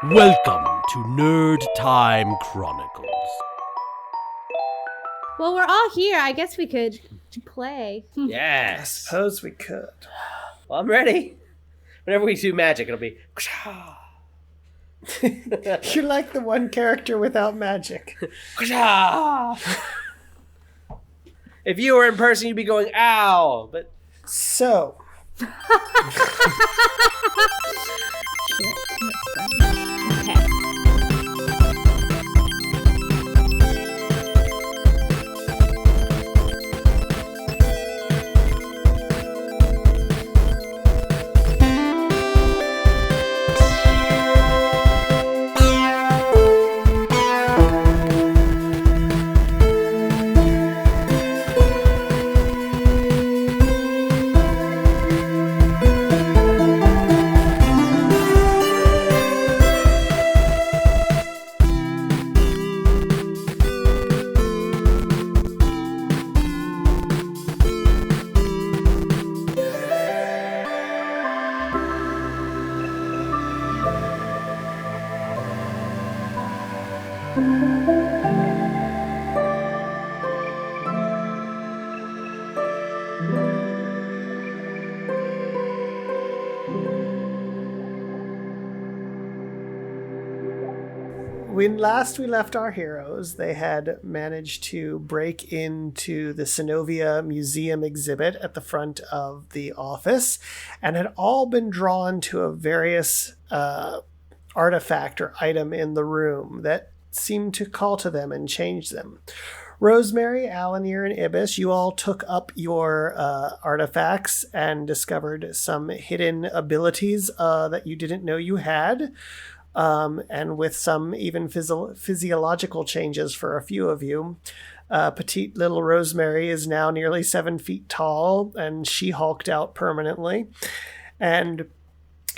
Welcome to Nerdtime Chronicles. Well, we're all here. I guess we could play. Yes. I suppose we could. Well, I'm ready. Whenever we do magic, it'll be... You're like the one character without magic. If you were in person, you'd be going, ow. But So, Okay. when last we left our heroes, they had managed to break into the Synovia Museum exhibit at the front of the office and had all been drawn to a various artifact or item in the room that seemed to call to them and change them. Rosemary, Alanir, and Ibis, you all took up your artifacts and discovered some hidden abilities that you didn't know you had. And with some even physiological changes for a few of you. Petite little Rosemary is now nearly 7 feet tall, and she hulked out permanently. And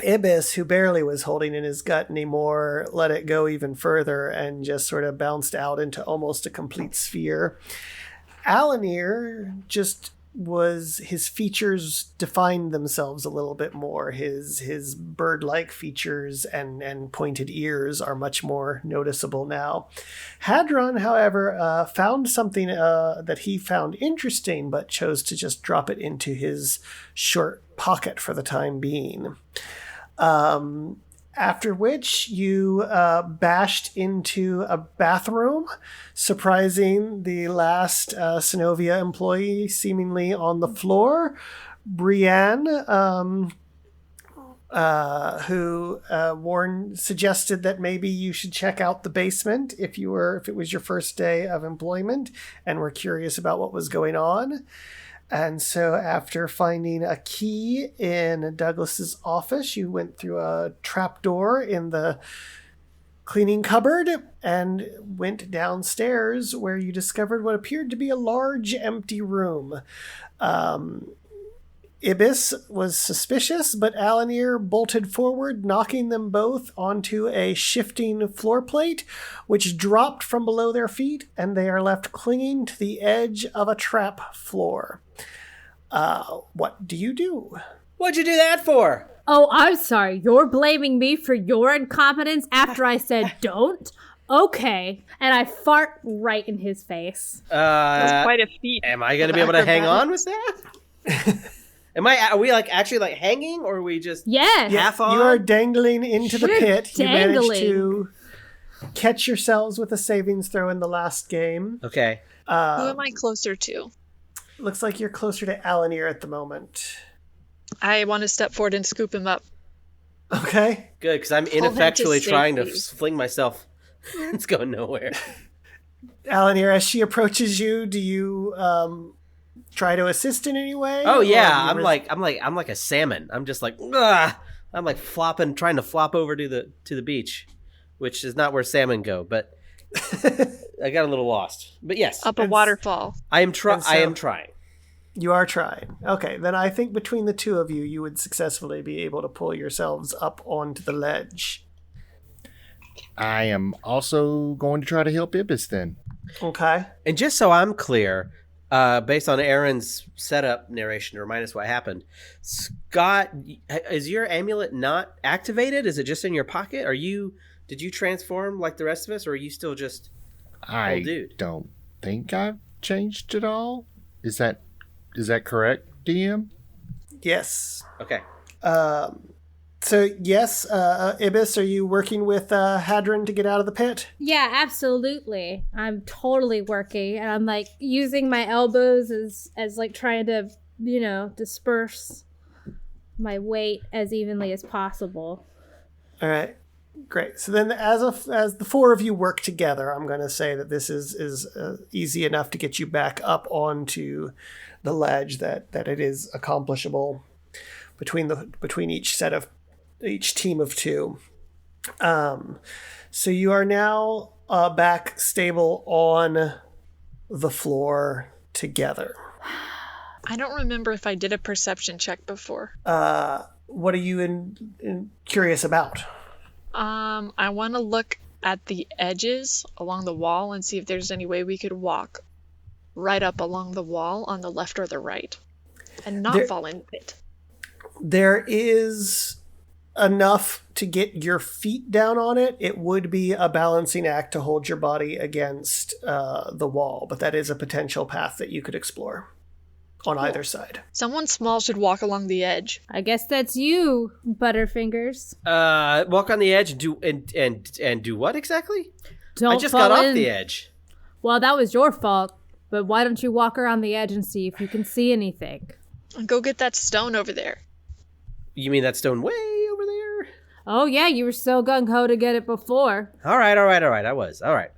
Ibis, who barely was holding in his gut anymore, let it go even further and just sort of bounced out into almost a complete sphere. Alanir just his features defined themselves a little bit more. His bird-like features and pointed ears are much more noticeable now. Hadron, however, found something that he found interesting, but chose to just drop it into his short pocket for the time being. After which you bashed into a bathroom, surprising the last Synovia employee seemingly on the floor, Brienne, who suggested that maybe you should check out the basement if it was your first day of employment and were curious about what was going on. And so after finding a key in Douglas's office, you went through a trapdoor in the cleaning cupboard and went downstairs where you discovered what appeared to be a large empty room. Ibis was suspicious, but Alanir bolted forward, knocking them both onto a shifting floor plate, which dropped from below their feet, and they are left clinging to the edge of a trap floor. What do you do? what'd you do that for? Oh, I'm sorry. You're blaming me for your incompetence after I said don't? Okay. And I fart right in his face. That's quite a feat. Am I going to be able to hang on with that? Are we actually hanging, or are we just half on? You are dangling into the pit. Dangling. You managed to catch yourselves with a savings throw in the last game. Okay. Who am I closer to? Looks like you're closer to Alanir at the moment. I want to step forward and scoop him up. Okay. Good, because I'm Pull him to ineffectually trying to safety. fling myself. It's going nowhere. Alanir, as she approaches you, do you try to assist in any way? Oh yeah, Or do you I'm like a salmon. I'm just like, ugh! I'm like trying to flop over to the beach, which is not where salmon go. But I got a little lost. But yes, Up a waterfall. I am trying. You are trying. Okay, then I think between the two of you, you would successfully be able to pull yourselves up onto the ledge. I am also going to try to help Ibis then. Okay. And just so I'm clear, based on Aaron's setup narration to remind us what happened, Scott, is your amulet not activated? Is it just in your pocket? Did you transform like the rest of us, or are you still just old dude? I don't think I've changed at all. Is that correct, DM? Yes. Okay. So yes, Ibis, are you working with Hadron to get out of the pit? Yeah, absolutely. I'm totally working, and I'm like using my elbows as like trying to, disperse my weight as evenly as possible. All right, great. So then, as the four of you work together, I'm going to say that this is easy enough to get you back up onto the ledge. That it is accomplishable between each team of two. So you are now back stable on the floor together. I don't remember if I did a perception check before. What are you curious about? I want to look at the edges along the wall and see if there's any way we could walk right up along the wall on the left or the right and not fall in the pit. There is enough to get your feet down on it. It would be a balancing act to hold your body against the wall, but that is a potential path that you could explore on either side. Someone small should walk along the edge. I guess that's you, Butterfingers. Walk on the edge and do what exactly? Don't I just fall got off in. the edge. Well, that was your fault, but why don't you walk around the edge and see if you can see anything? Go get that stone over there. You mean that stone way over there? Oh, yeah, you were so gung-ho to get it before. All right. I was. All right.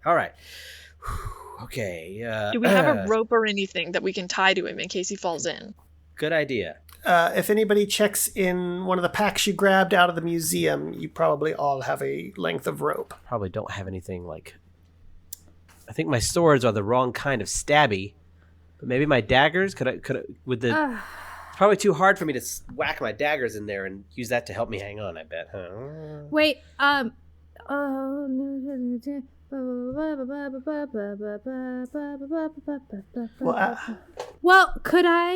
Okay. Do we have a rope or anything that we can tie to him in case he falls in? Good idea. If anybody checks in one of the packs you grabbed out of the museum, you probably all have a length of rope. Probably don't have anything like... I think my swords are the wrong kind of stabby. But maybe my daggers? It's probably too hard for me to whack my daggers in there and use that to help me hang on, I bet. Huh? Wait, well, could I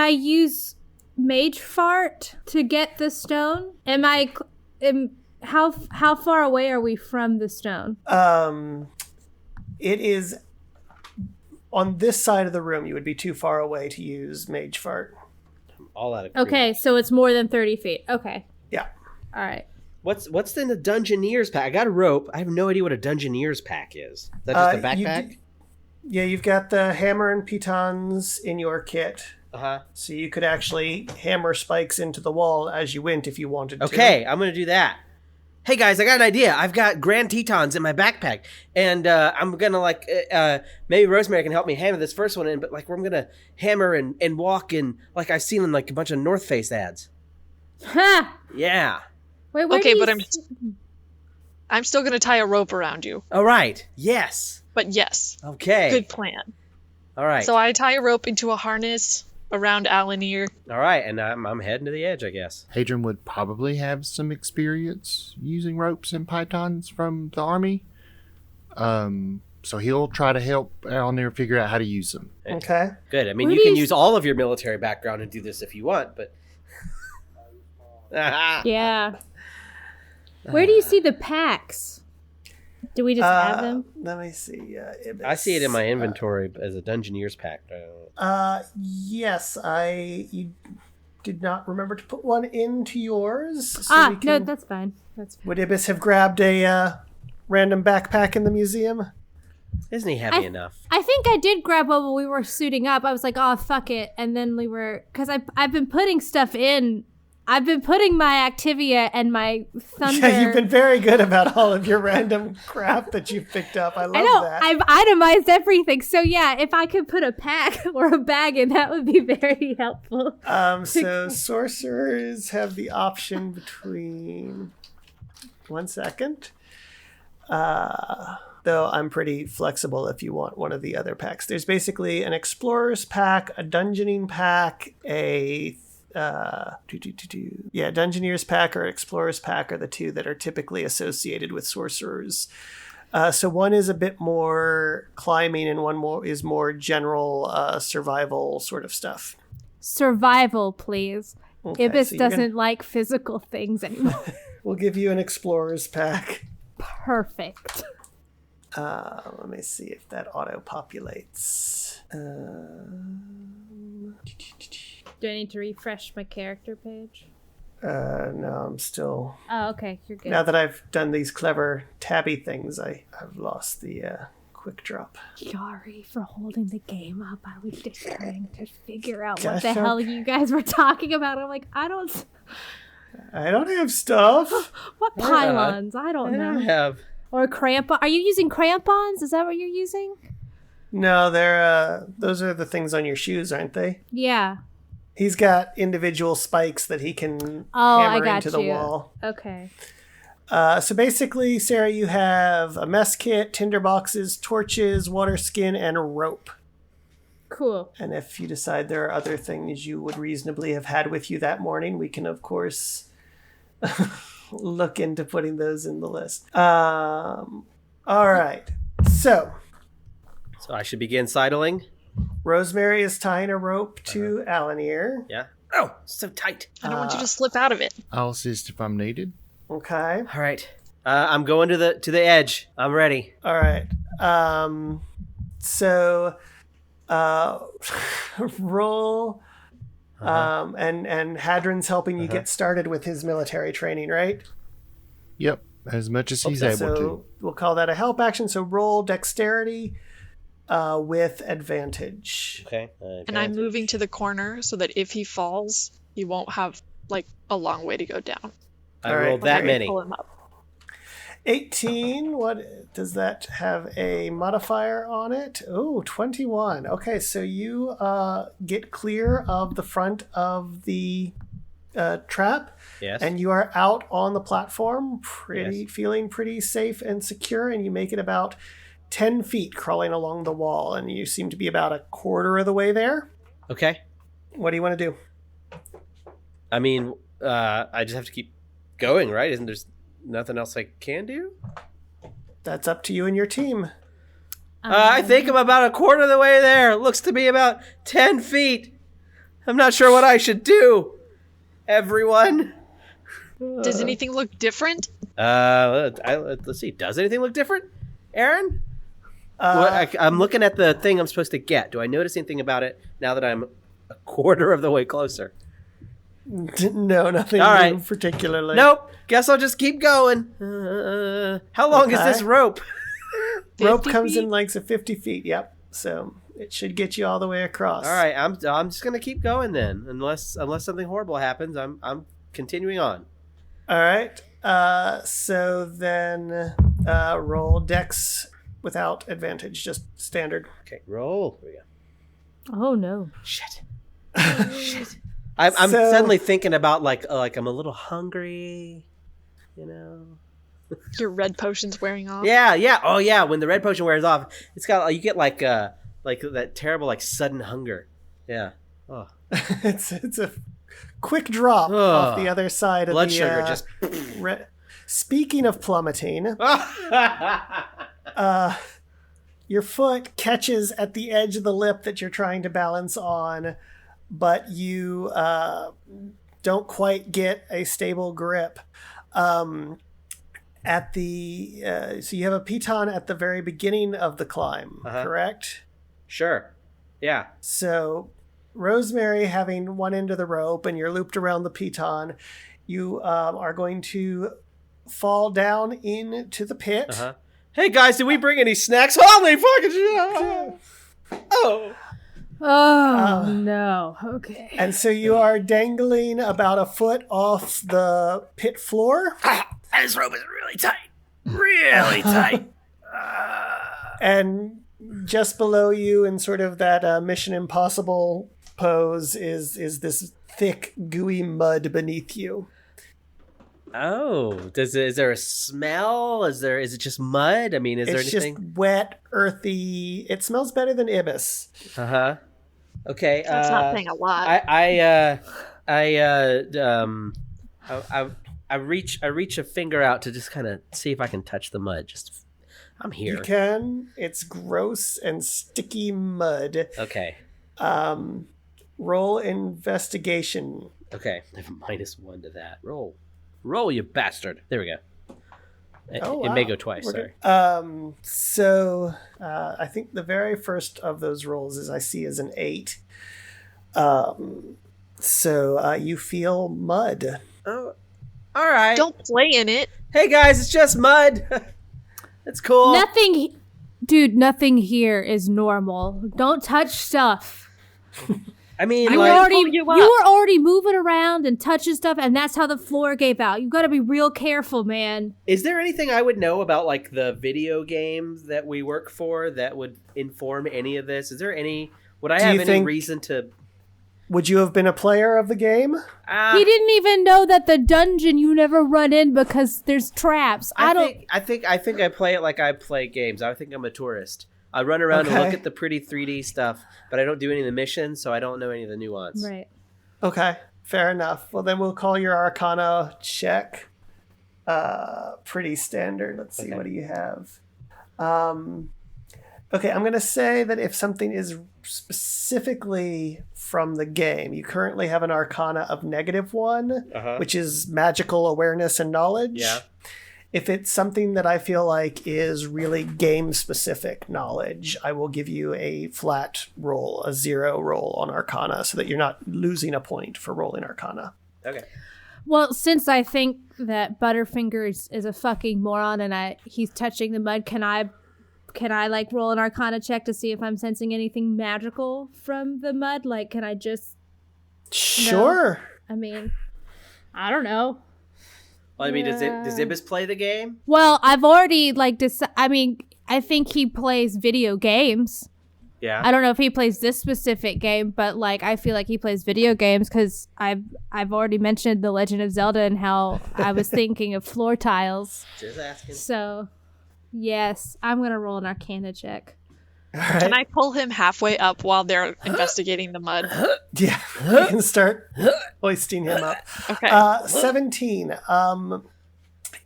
use MageFart to get the stone? How far away are we from the stone? It is on this side of the room. You would be too far away to use MageFart. All out of Okay, so it's more than 30 feet. Okay. Yeah. All right. What's in the Dungeoneer's pack? I got a rope. I have no idea what a Dungeoneer's pack is. Is that just a backpack? You've got the hammer and pitons in your kit. Uh-huh. So you could actually hammer spikes into the wall as you went if you wanted to. Okay, I'm going to do that. Hey guys, I got an idea. I've got Grand Tetons in my backpack, and I'm gonna maybe Rosemary can help me hammer this first one in, but I'm gonna hammer and walk in like I've seen in like a bunch of North Face ads. Ha! Yeah. Wait, where Okay, do but you I'm still gonna tie a rope around you. All right. Yes. But yes, Okay. good plan. All right. So I tie a rope into a harness around Alanir. All right, and I'm heading to the edge, I guess. Hadron would probably have some experience using ropes and pythons from the army. So he'll try to help on there figure out how to use them. Okay. Good. I mean, Where you do can you use all of your military background and do this if you want, but... Yeah. Where do you see the packs? Do we just have them? Let me see. Ibis. I see it in my inventory as a Dungeoneer's pack. Yes, you did not remember to put one into yours. So we No, can- that's fine. That's fine. Would Ibis have grabbed a random backpack in the museum? Isn't he heavy enough? I think I did grab one when we were suiting up. I was like, oh, fuck it. And then we were... Because I've been putting stuff in... I've been putting my Activia and my Thunder... Yeah, you've been very good about all of your random crap that you've picked up. I love that. I've itemized everything. So yeah, if I could put a pack or a bag in, that would be very helpful. So sorcerers have the option between... 1 second. Though I'm pretty flexible if you want one of the other packs. There's basically an explorer's pack, a dungeoning pack, a Dungeoneer's pack or Explorer's pack are the two that are typically associated with sorcerers. So one is a bit more climbing, and one more is more general survival sort of stuff. Survival, please. Okay, Ibis so you're doesn't like physical things anymore. We'll give you an explorer's pack. Perfect. Let me see if that auto-populates. Do I need to refresh my character page? No, I'm still... Oh, okay. You're good. Now that I've done these clever tabby things, I've lost the quick drop. Sorry for holding the game up. I was just trying to figure out what Gosh, the hell you guys were talking about. I'm like, I don't have stuff. what pylons? I don't know. have. Or crampon. Are you using crampons? Is that what you're using? No, they're those are the things on your shoes, aren't they? Yeah. He's got individual spikes that he can I hammer got into the you. wall. Okay. So basically, Sarah, you have a mess kit, tinder boxes, torches, water skin, and a rope. Cool. And if you decide there are other things you would reasonably have had with you that morning, we can, of course, look into putting those in the list. All right. So I should begin sidling? Rosemary is tying a rope to Alanir. Yeah. Oh, so tight. I don't want you to slip out of it. I'll assist if I'm needed. Okay. All right. I'm going to the edge. I'm ready. All right. So roll. And Hadron's helping you get started with his military training, right? Yep, as much as he's Okay, able to. so we'll call that a help action. So roll dexterity with advantage. Okay. And I'm moving to the corner so that if he falls, he won't have like a long way to go down. I All right. rolled that Okay, many. pull him up. 18. What does that have a modifier on it? Oh, 21. Okay, so you get clear of the front of the trap. Yes. And you are out on the platform, Yes. feeling pretty safe and secure, and you make it about 10 feet crawling along the wall, and you seem to be about a quarter of the way there. Okay. What do you want to do? I mean, I just have to keep going, right? Isn't there nothing else I can do? That's up to you and your team. I think I'm about a quarter of the way there. It looks to be about 10 feet. I'm not sure what I should do. Everyone. Does anything look different? Let's see. Does anything look different, Aaron? I'm looking at the thing I'm supposed to get. Do I notice anything about it now that I'm a quarter of the way closer? No, nothing All right. new particularly. Nope. Guess I'll just keep going. How long is this rope? Rope 50 comes feet? in lengths of 50 feet. Yep. So it should get you all the way across. All right. I'm just gonna keep going then, unless something horrible happens. I'm continuing on. All right. So then roll Dex without advantage, just standard. Okay. Roll. Here we go. Oh no. Shit. Shit. I'm So- suddenly thinking about like I'm a little hungry, you know. Your red potion's wearing off. Yeah. Oh yeah. When the red potion wears off, it's got you get like that terrible like sudden hunger. Yeah. Oh. it's a quick drop Ugh. off the other side of Blood the sugar just. Speaking of plummeting, your foot catches at the edge of the lip that you're trying to balance on, but you don't quite get a stable grip. At the so you have a piton at the very beginning of the climb, correct? Sure. Yeah. So Rosemary having one end of the rope and you're looped around the piton, you are going to fall down into the pit. Hey guys, did we bring any snacks? Holy fucking shit! Oh. Oh no. Okay. And so you are dangling about a foot off the pit floor. This rope is really tight. Really tight. And just below you in sort of that Mission Impossible pose is this thick, gooey mud beneath you. Oh, is there a smell? Is it just mud? I mean, is there It's anything? just wet, earthy. It smells better than Ibis. Okay. That's not saying a lot. I reach a finger out to just kind of see if I can touch the mud, just I'm here. You can. It's gross and sticky mud. Okay. Roll investigation. Okay. I have a -1 to that. Roll, you bastard. There we go. It may go twice. Sorry. So I think the very first of those rolls I see is an 8. So you feel mud. Oh, all right. Don't play in it. Hey guys, it's just mud. It's cool. Nothing here is normal. Don't touch stuff. I mean, you were already moving around and touching stuff, and that's how the floor gave out. You got to be real careful, man. Is there anything I would know about like the video games that we work for that would inform any of this? Is there any? Would I have any reason to? Would you have been a player of the game? He didn't even know that the dungeon you never run in because there's traps. I think I play it like I play games. I think I'm a tourist. I run around and look at the pretty 3D stuff, but I don't do any of the missions, so I don't know any of the nuance. Right. Okay, fair enough. Well, then we'll call your Arcana check pretty standard. Let's see, what do you have? Okay, I'm going to say that if something is specifically from the game, you currently have an Arcana of -1, which is magical awareness and knowledge. Yeah. If it's something that I feel like is really game-specific knowledge, I will give you a flat roll, a 0 roll on Arcana, so that you're not losing a point for rolling Arcana. Okay. Well, since I think that Butterfingers is a fucking moron and he's touching the mud, can I like roll an Arcana check to see if I'm sensing anything magical from the mud? Like, can I just? Sure. No? I mean, I don't know. Well, I mean, does Ibis play the game? Well, I've already I think he plays video games. Yeah. I don't know if he plays this specific game, but like I feel like he plays video games because I've already mentioned The Legend of Zelda and how I was thinking of floor tiles. Just asking. So, yes, I'm gonna roll an Arcana check. All right. Can I pull him halfway up while they're investigating the mud? Yeah, you can start hoisting him up. Okay. 17.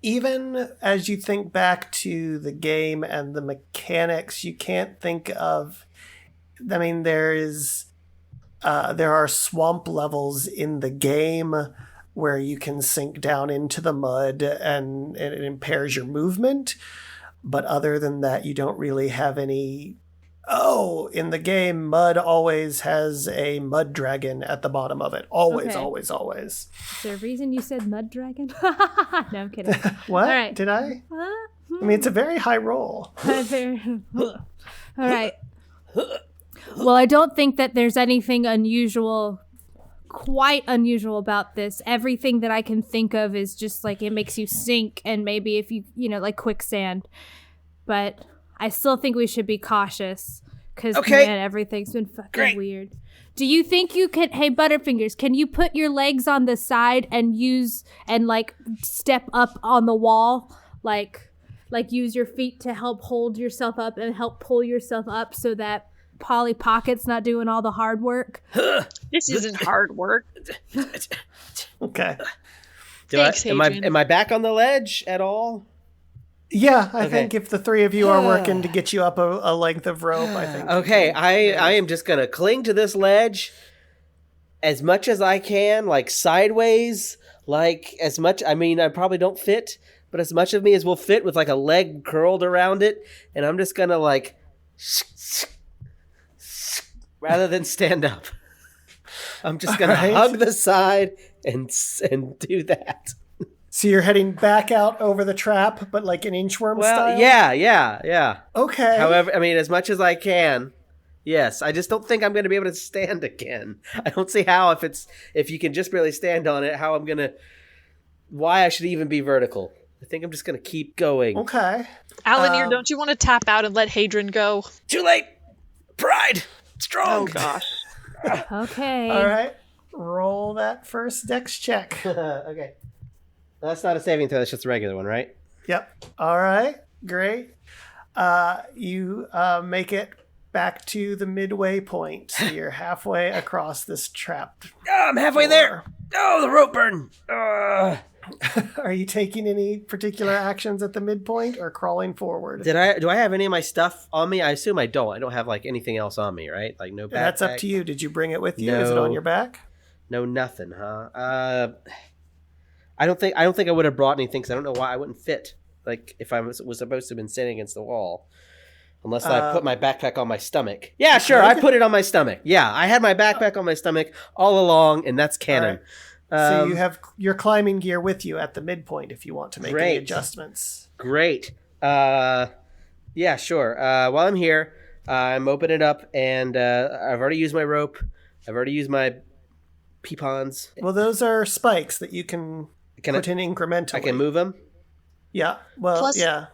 Even as you think back to the game and the mechanics, you can't think of. I mean, there are swamp levels in the game where you can sink down into the mud and it impairs your movement. But other than that, you don't really have any. Oh, in the game, mud always has a mud dragon at the bottom of it. Always, Okay. always, always. Is there a reason you said mud dragon? No, I'm kidding. What? All right. Did I? I mean, it's a very high roll. All right. Well, I don't think that there's anything quite unusual about this. Everything that I can think of is just like it makes you sink, and maybe if you like quicksand. But I still think we should be cautious because man, everything's been fucking weird. Do you think you can? Hey, Butterfingers, can you put your legs on the side and like step up on the wall, like use your feet to help hold yourself up and help pull yourself up so that Polly Pocket's not doing all the hard work? This isn't hard work. Okay. Thanks, Hadrian. Am I back on the ledge at all? Yeah, I think if the three of you are working to get you up a length of rope, I think. Okay, I am just going to cling to this ledge as much as I can, like sideways, like as much, I mean, I probably don't fit, but as much of me as will fit with like a leg curled around it, and I'm just going to like, rather than stand up. I'm just going to hug the side and do that. So you're heading back out over the trap, but like an inchworm style? Yeah. Okay. However, I mean, as much as I can. Yes, I just don't think I'm going to be able to stand again. I don't see how, if you can just barely stand on it, why I should even be vertical. I think I'm just going to keep going. Okay. Alanir, don't you want to tap out and let Hadrian go? Too late. Pride. Strong. Oh, gosh. Okay. All right. Roll that first dex check. Okay. That's not a saving throw. That's just a regular one, right? Yep. All right. Great. You make it back to the midway point. So you're halfway across this trapped Oh, I'm halfway there. Oh, the rope burn. Are you taking any particular actions at the midpoint or crawling forward? Do I have any of my stuff on me? I assume I don't. I don't have like anything else on me, right? Like no backpack. That's up to you. Did you bring it with you? No. Is it on your back? No, nothing, huh? I don't think I would have brought anything because I don't know why I wouldn't fit. Like if I was supposed to have been standing against the wall, unless I put my backpack on my stomach. Yeah, sure, I put it on my stomach. Yeah, I had my backpack on my stomach all along, and that's canon. So you have your climbing gear with you at the midpoint if you want to make any adjustments. Great. Yeah, sure. While I'm here, I'm opening it up, and I've already used my rope. I've already used my peepons. Well, those are spikes that you can put in incrementally. I can move them? Yeah. Well, yeah.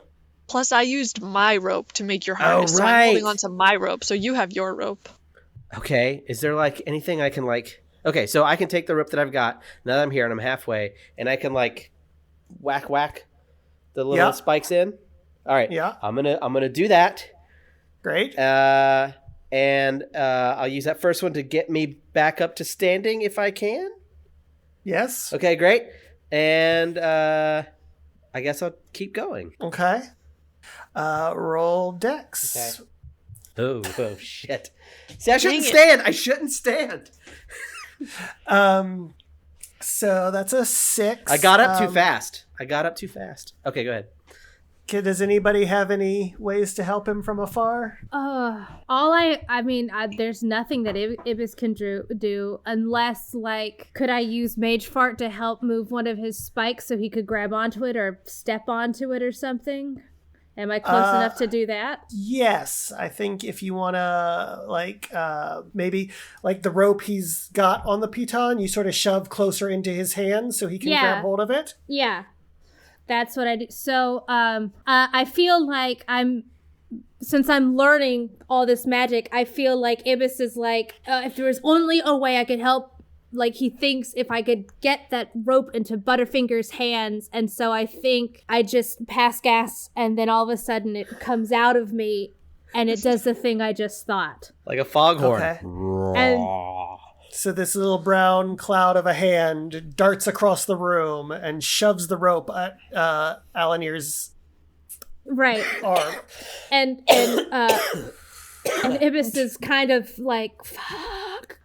Plus, I used my rope to make your harness, so I'm holding onto my rope, so you have your rope. Okay. Is there, like, anything I can, like... Okay, so I can take the rope that I've got, now that I'm here and I'm halfway, and I can, like, whack the little spikes in? All right. Yeah. I'm gonna do that. Great. And I'll use that first one to get me back up to standing if I can. Yes. Okay, great. And I guess I'll keep going. Okay. Roll Dex. Okay. Oh shit. See, I shouldn't stand. So that's a 6. I got up too fast. Okay, go ahead. Does anybody have any ways to help him from afar? There's nothing that Ibis can do unless, like, could I use MageFart to help move one of his spikes so he could grab onto it or step onto it or something? Am I close enough to do that? Yes. I think if you want to, like, maybe, like, the rope he's got on the piton, you sort of shove closer into his hand so he can grab hold of it. Yeah. That's what I do. So I feel like since I'm learning all this magic, I feel like Ibis is like, if there was only a way I could help, like he thinks if I could get that rope into Butterfinger's hands. And so I think I just pass gas and then all of a sudden it comes out of me and it does the thing I just thought. Like a foghorn. Okay. And so this little brown cloud of a hand darts across the room and shoves the rope at Alanir's arm. And Ibis is kind of like, fuck.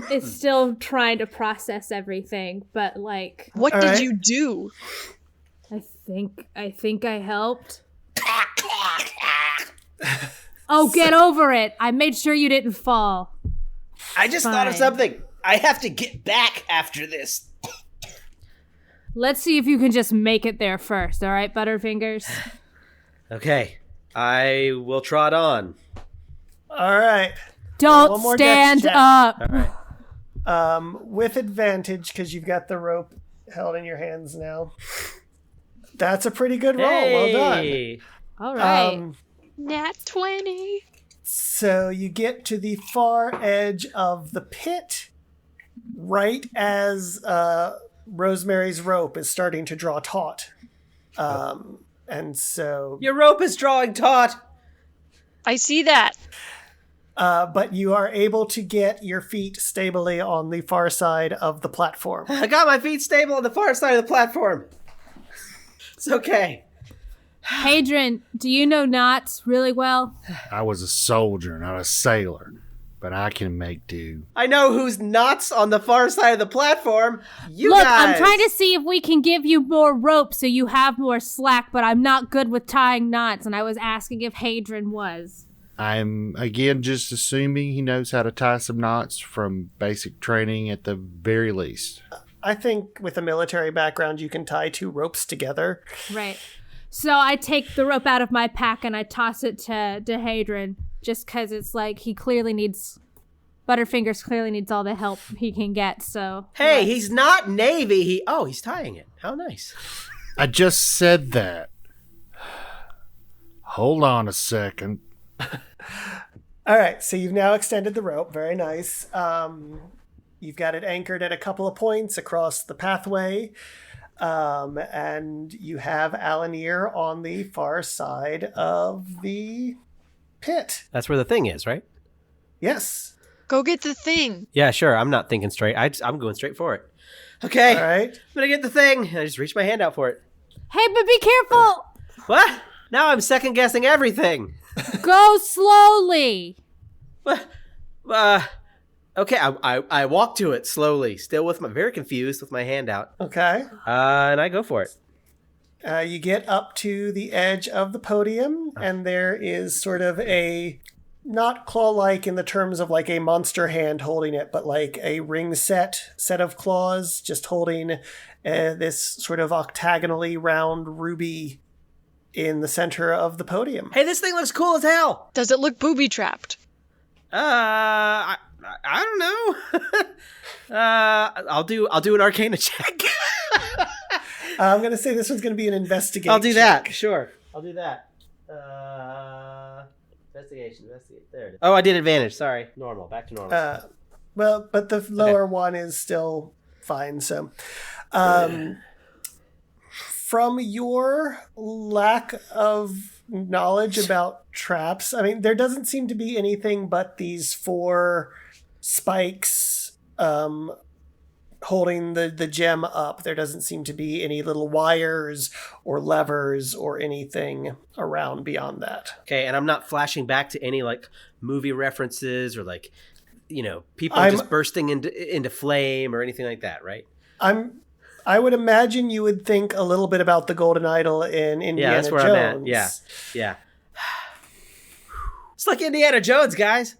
Is still trying to process everything, but like... What did you do? I think I helped. Oh, get over it. I made sure you didn't fall. I just thought of something. I have to get back after this. Let's see if you can just make it there first, all right, Butterfingers? Okay. I will trot on. All right. Don't stand up. All right. With advantage, because you've got the rope held in your hands now. That's a pretty good roll. Well done. All right. Nat 20. So you get to the far edge of the pit right as Rosemary's rope is starting to draw taut. And so... Your rope is drawing taut. I see that. But you are able to get your feet stably on the far side of the platform. I got my feet stable on the far side of the platform. It's okay. Hadrian, do you know knots really well? I was a soldier, not a sailor, but I can make do. I know who's knots on the far side of the platform. You Look, guys. I'm trying to see if we can give you more rope so you have more slack, but I'm not good with tying knots, and I was asking if Hadrian was. I'm, again, just assuming he knows how to tie some knots from basic training at the very least. I think with a military background, you can tie 2 ropes together. Right. So I take the rope out of my pack and I toss it to Hadrian, just because it's like Butterfingers clearly needs all the help he can get, so... Hey, he's not Navy. He's tying it. How nice. I just said that. Hold on a second. All right, so you've now extended the rope. Very nice. You've got it anchored at a couple of points across the pathway. And you have Alanir on the far side of the pit. That's where the thing is, right? Yes. Go get the thing. Yeah, sure. I'm not thinking straight. I'm going straight for it. Okay. All right. I'm gonna get the thing. I just reach my hand out for it. Hey, but be careful. What? Now I'm second guessing everything. Go slowly. What? Okay, I walk to it slowly, still very confused with my hand out. Okay. And I go for it. You get up to the edge of the podium, and there is sort of a, not claw-like in the terms of like a monster hand holding it, but like a ring set of claws, just holding this sort of octagonally round ruby in the center of the podium. Hey, this thing looks cool as hell. Does it look booby-trapped? I don't know. I'll do an Arcana check. I'm going to say this one's going to be an investigation. I'll do that. Sure. I'll do that. Investigate. There it is. Oh, I did advantage. Sorry. Normal. Back to normal. Well, but the lower one is still fine. So, from your lack of knowledge about traps, I mean, there doesn't seem to be anything but these 4 spikes holding the gem up. There doesn't seem to be any little wires or levers or anything around beyond that. Okay, and I'm not flashing back to any like movie references or like, people just bursting into flame or anything like that, right? I would imagine you would think a little bit about the Golden Idol in Indiana Jones. Yeah, that's where I'm at. Yeah. It's like Indiana Jones, guys.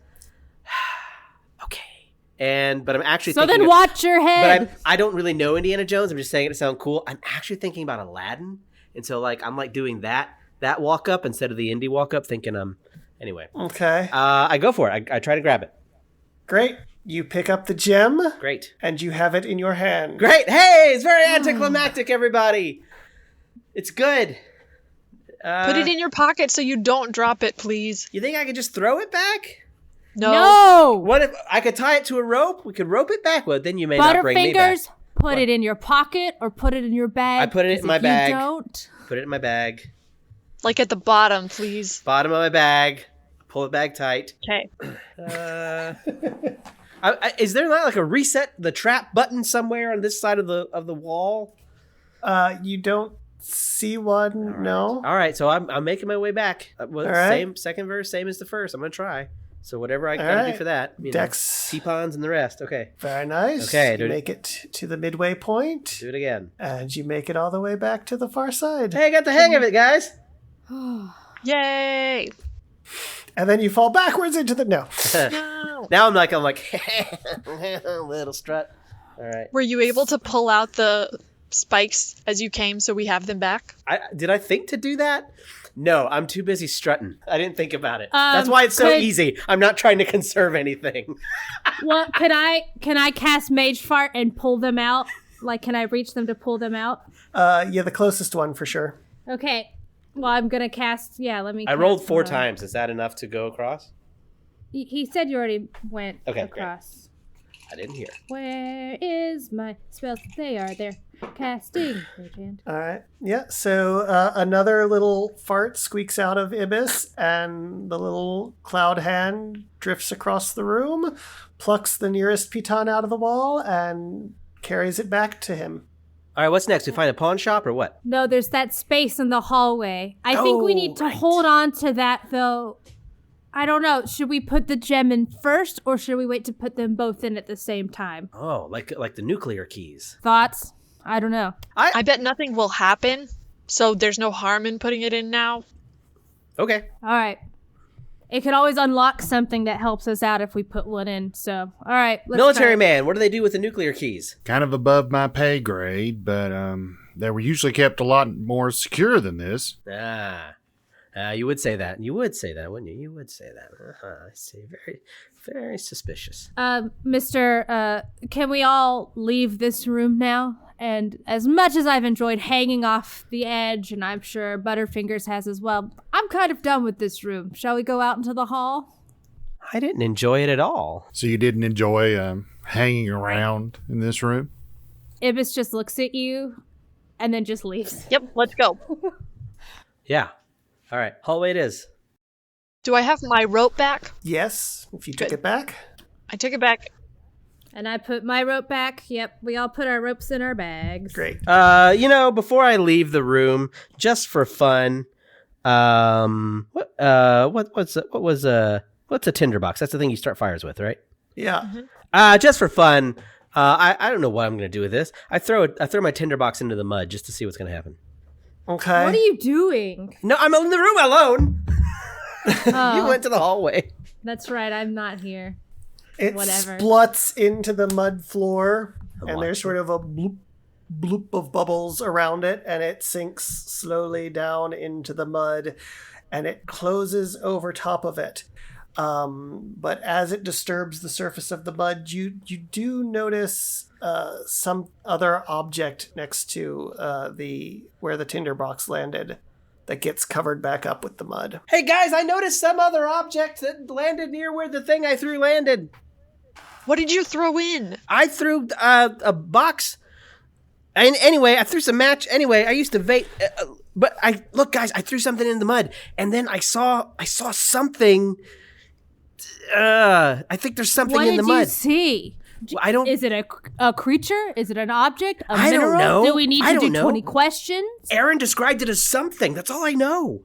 Okay. But I'm actually So thinking then watch your head. But I don't really know Indiana Jones. I'm just saying it to sound cool. I'm actually thinking about Aladdin. And so like I'm like doing that walk up instead of the Indy walk up, thinking anyway. Okay. I go for it. I try to grab it. Great. You pick up the gem. Great. And you have it in your hand. Great. Hey, it's very anticlimactic, everybody. It's good. Put it in your pocket so you don't drop it, please. You think I could just throw it back? No. What if I could tie it to a rope? We could rope it back. Well, then you may not bring me back. Butterfingers, put it in your pocket or put it in your bag. I put it in my bag. You don't. Put it in my bag. Like at the bottom, please. Bottom of my bag. Pull the bag tight. Okay. Is there not like a reset the trap button somewhere on this side of the wall? You don't see one. No. All right, so I'm making my way back. All right. Same second verse, same as the first. I'm gonna try. So whatever I gotta do for that. Dex. T-pons and the rest. Okay. Very nice. Okay. You make it to the midway point. Do it again. And you make it all the way back to the far side. Hey, I got the hang of it, guys. Yay! And then you fall backwards into the no. No. Now I'm like little strut. All right. Were you able to pull out the spikes as you came so we have them back? Did I think to do that? No, I'm too busy strutting. I didn't think about it. That's why it's so easy. I'm not trying to conserve anything. Well, can I cast MageFart and pull them out? Like, can I reach them to pull them out? Yeah, the closest one for sure. Okay. Well, I'm gonna cast. Yeah, let me. I rolled 4 times. Is that enough to go across? He said you already went across. Great. I didn't hear. Where is my spells? They are there. Casting. All right. Yeah. So another little fart squeaks out of Ibis, and the little cloud hand drifts across the room, plucks the nearest piton out of the wall, and carries it back to him. All right. What's next? We find a pawn shop or what? No, there's that space in the hallway. I think we need to hold on to that, though. I don't know. Should we put the gem in first, or should we wait to put them both in at the same time? Oh, like the nuclear keys. Thoughts? I don't know. I bet nothing will happen, so there's no harm in putting it in now. Okay. All right. It could always unlock something that helps us out if we put one in. So, all right. Military man, what do they do with the nuclear keys? Kind of above my pay grade, but they were usually kept a lot more secure than this. You would say that. You would say that, wouldn't you? You would say that. I see. Very, very suspicious. Mr. Can we all leave this room now? And as much as I've enjoyed hanging off the edge, and I'm sure Butterfingers has as well, I'm kind of done with this room. Shall we go out into the hall? I didn't enjoy it at all. So you didn't enjoy hanging around in this room? Ibis just looks at you and then just leaves. Yep, let's go. Yeah. All right. Hallway it is. Do I have my rope back? Yes, if you took it back. I took it back. And I put my rope back. Yep, we all put our ropes in our bags. Great. Before I leave the room, just for fun, what's a tinderbox? That's the thing you start fires with, right? Yeah. Just for fun, I don't know what I'm going to do with this. I throw my tinderbox into the mud just to see what's going to happen. Okay. What are you doing? No, I'm in the room alone. Oh, You went to the hallway. that's right. I'm not here. It Whatever. spluts into the mud floor, and watching. there's sort of a bloop, bloop of bubbles around it, and it sinks slowly down into the mud, and it closes over top of it. But as it disturbs the surface of the mud, you do notice some other object next to where the tinderbox landed that gets covered back up with the mud. Hey guys, I noticed some other object that landed near where the thing I threw landed. What did you throw in? I threw a box. And anyway, I threw some match. Anyway, I used to vape. But look, guys, I threw something in the mud, and then I saw something. I think there's something in the mud. What did you see? I don't. Is it a creature? Is it an object? A I don't mineral? know. Do we need I to do don't know. 20 questions? Aaron described it as something. That's all I know.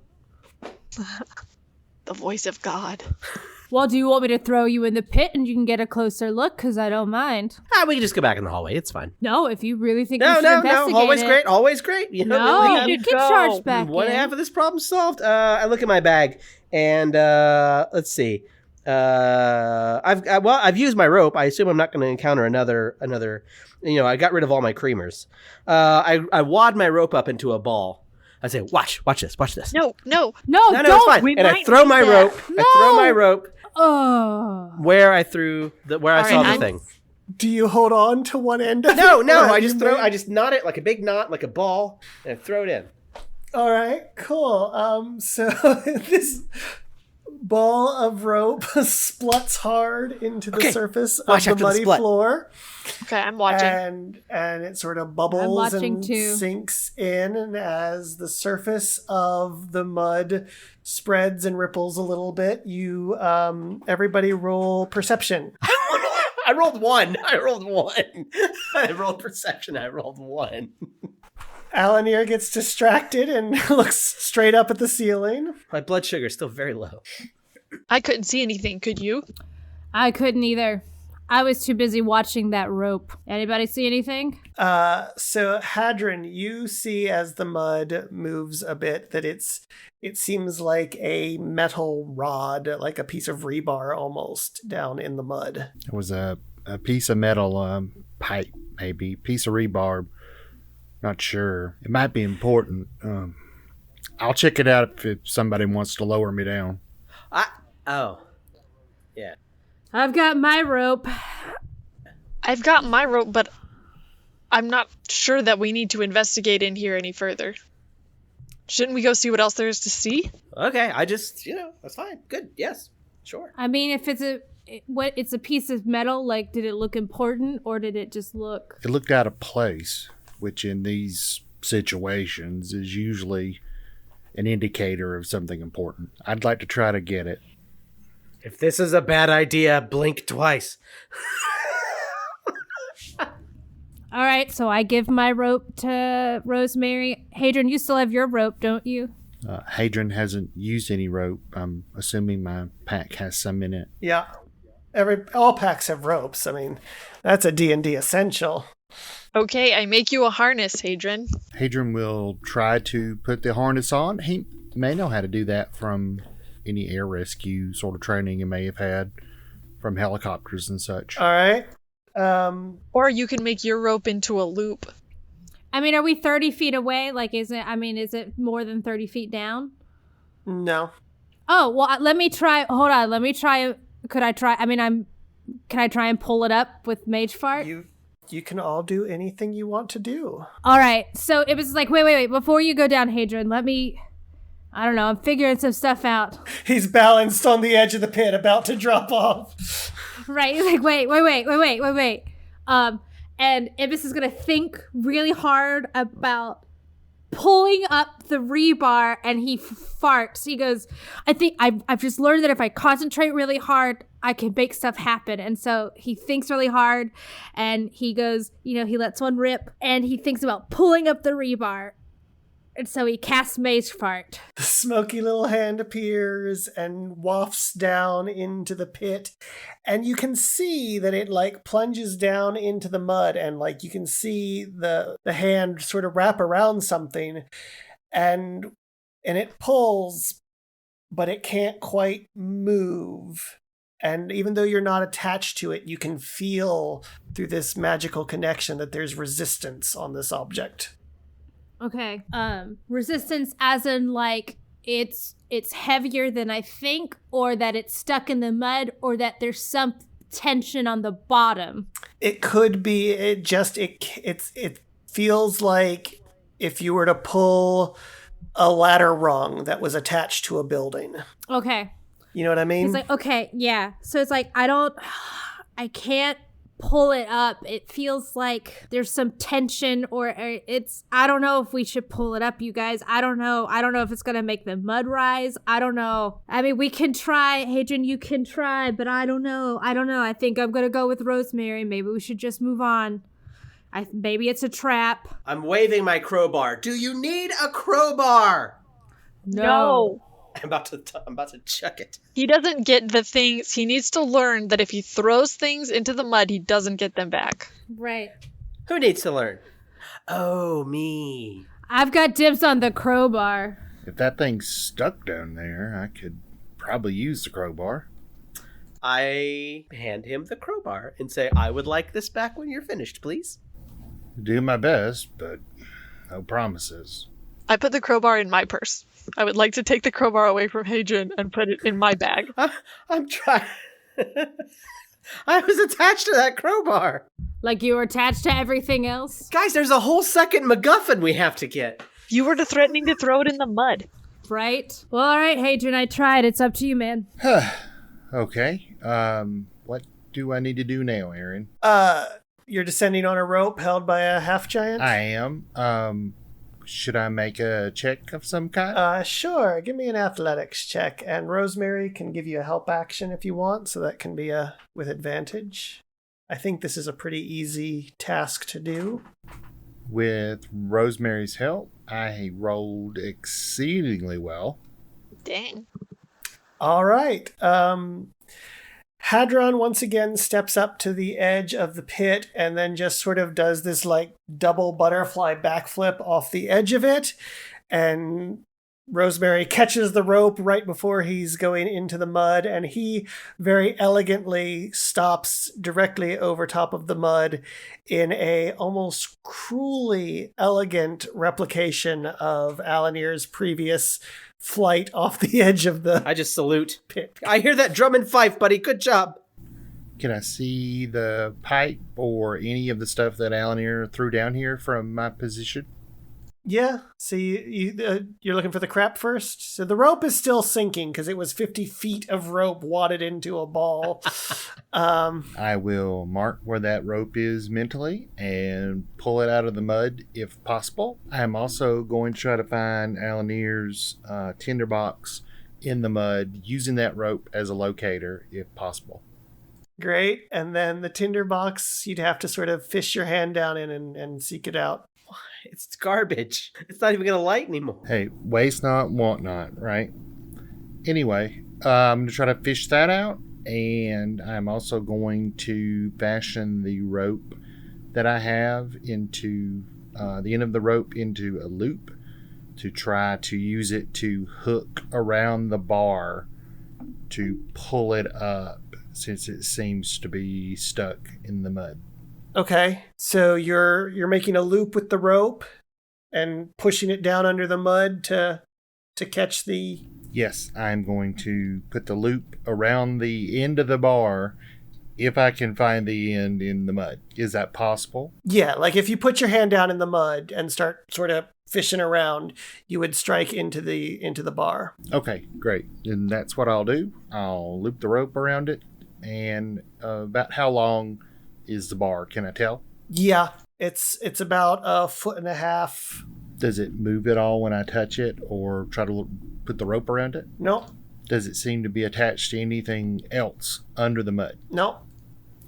The voice of God. Well, do you want me to throw you in the pit and you can get a closer look? Because I don't mind. We can just go back in the hallway. It's fine. No, if you really think we No, should investigate Hallway's it. great. Hallway's great. You know, No, really you can charge back one in. half of this problem solved. I look at my bag, and let's see. I've used my rope. I assume I'm not going to encounter another. I got rid of all my creamers. I wad my rope up into a ball. I say, watch this. No. No, No, don't. it's fine. We And I might throw need my that. rope. I throw my rope Oh. where I threw where I All saw right, the thing. Do you hold on to one end of it? No. or have I you just made- I just knot it like a big knot, like a ball, and I throw it in. All right, cool. So this ball of rope spluts hard into the Okay, surface of watch the after the muddy splut. floor, Okay, I'm watching. and it sort of bubbles watching and too. sinks in. And as the surface of the mud spreads and ripples a little bit, you everybody roll perception. I rolled one. I rolled perception. I rolled one. Alanir gets distracted and looks straight up at the ceiling. My blood sugar is still very low. I couldn't see anything, could you? I couldn't either. I was too busy watching that rope. Anybody see anything? So Hadron, you see as the mud moves a bit that it seems like a metal rod, like a piece of rebar almost down in the mud. It was a piece of metal pipe, maybe piece of rebar. Not sure. It might be important. I'll check it out if somebody wants to lower me down. Yeah. I've got my rope. I've got my rope, but I'm not sure that we need to investigate in here any further. Shouldn't we go see what else there is to see? Okay. I just, that's fine. Good. Yes. Sure. I mean, if it's a piece of metal, like, did it look important or did it just look... It looked out of place, which in these situations is usually an indicator of something important. I'd like to try to get it. If this is a bad idea, blink twice. All right, so I give my rope to Rosemary. Hadrian, you still have your rope, don't you? Hadrian hasn't used any rope. I'm assuming my pack has some in it. Yeah. All packs have ropes. I mean, that's a D&D essential. Okay, I make you a harness, Hadrian. Hadrian will try to put the harness on. He may know how to do that from any air rescue sort of training he may have had from helicopters and such. All right. Or you can make your rope into a loop. I mean, are we 30 feet away? Like, is it more than 30 feet down? No. Oh, well, let me try. Hold on. Let me try. Could I try? I mean, can I try and pull it up with MageFart? You can all do anything you want to do. All right. So it was like, wait. Before you go down, Hadrian, I don't know. I'm figuring some stuff out. He's balanced on the edge of the pit, about to drop off. Right. He's like, wait. And Ibis is going to think really hard about pulling up the rebar, and he farts. He goes, I think I've just learned that if I concentrate really hard, I can make stuff happen. And so he thinks really hard, and he goes, he lets one rip, and he thinks about pulling up the rebar. And so he casts MageFart. The smoky little hand appears and wafts down into the pit. And you can see that it plunges down into the mud, and you can see the hand sort of wrap around something, and it pulls, but it can't quite move. And even though you're not attached to it, you can feel through this magical connection that there's resistance on this object. Okay. Resistance as in it's heavier than I think, or that it's stuck in the mud, or that there's some tension on the bottom. It could be it feels like if you were to pull a ladder rung that was attached to a building. Okay. You know what I mean? It's okay, yeah. So it's I can't pull it up. It feels like there's some tension, or I don't know if we should pull it up, you guys. I don't know if it's gonna make the mud rise. I don't know. I mean, we can try. Hadrian, you can try, but I don't know. I think I'm gonna go with Rosemary. Maybe we should just move on. Maybe it's a trap. I'm waving my crowbar. Do you need a crowbar? No. I'm about to chuck it. He doesn't get the things. He needs to learn that if he throws things into the mud, he doesn't get them back. Right. Who needs to learn? Oh, me. I've got dibs on the crowbar. If that thing's stuck down there, I could probably use the crowbar. I hand him the crowbar and say, I would like this back when you're finished, please. Do my best, but no promises. I put the crowbar in my purse. I would like to take the crowbar away from Hadrian and put it in my bag. I'm trying. I was attached to that crowbar. Like you were attached to everything else? Guys, there's a whole second MacGuffin we have to get. You were threatening to throw it in the mud. Right. Well, all right, Hadrian, I tried. It's up to you, man. Okay. What do I need to do now, Aaron? You're descending on a rope held by a half giant? I am. Should I make a check of some kind? Sure. Give me an athletics check, and Rosemary can give you a help action if you want, so that can be with advantage. I think this is a pretty easy task to do. With Rosemary's help, I rolled exceedingly well. Dang. All right. Hadron once again steps up to the edge of the pit and then just sort of does this double butterfly backflip off the edge of it. And Rosemary catches the rope right before he's going into the mud, and he very elegantly stops directly over top of the mud in a almost cruelly elegant replication of Alanir's previous flight off the edge of the I just salute. pit. I hear that drum and fife, buddy. Good job. Can I see the pipe or any of the stuff that Alanir threw down here from my position? Yeah, so you're looking for the crap first? So the rope is still sinking because it was 50 feet of rope wadded into a ball. I will mark where that rope is mentally and pull it out of the mud if possible. I'm also going to try to find Alanir's tinderbox in the mud using that rope as a locator if possible. Great. And then the tinderbox, you'd have to sort of fish your hand down in and seek it out. It's garbage. It's not even going to light anymore. Hey, waste not, want not, right? Anyway, I'm going to try to fish that out, and I'm also going to fashion the rope that I have into the end of the rope into a loop to try to use it to hook around the bar to pull it up since it seems to be stuck in the mud. Okay, so you're making a loop with the rope and pushing it down under the mud to catch the... Yes, I'm going to put the loop around the end of the bar if I can find the end in the mud. Is that possible? Yeah, like if you put your hand down in the mud and start sort of fishing around, you would strike into the bar. Okay, great. And that's what I'll do. I'll loop the rope around it. And about how long is the bar? Can I tell? Yeah, it's about 1.5 feet Does it move at all when I touch it or try to put the rope around it? No. Does it seem to be attached to anything else under the mud? No.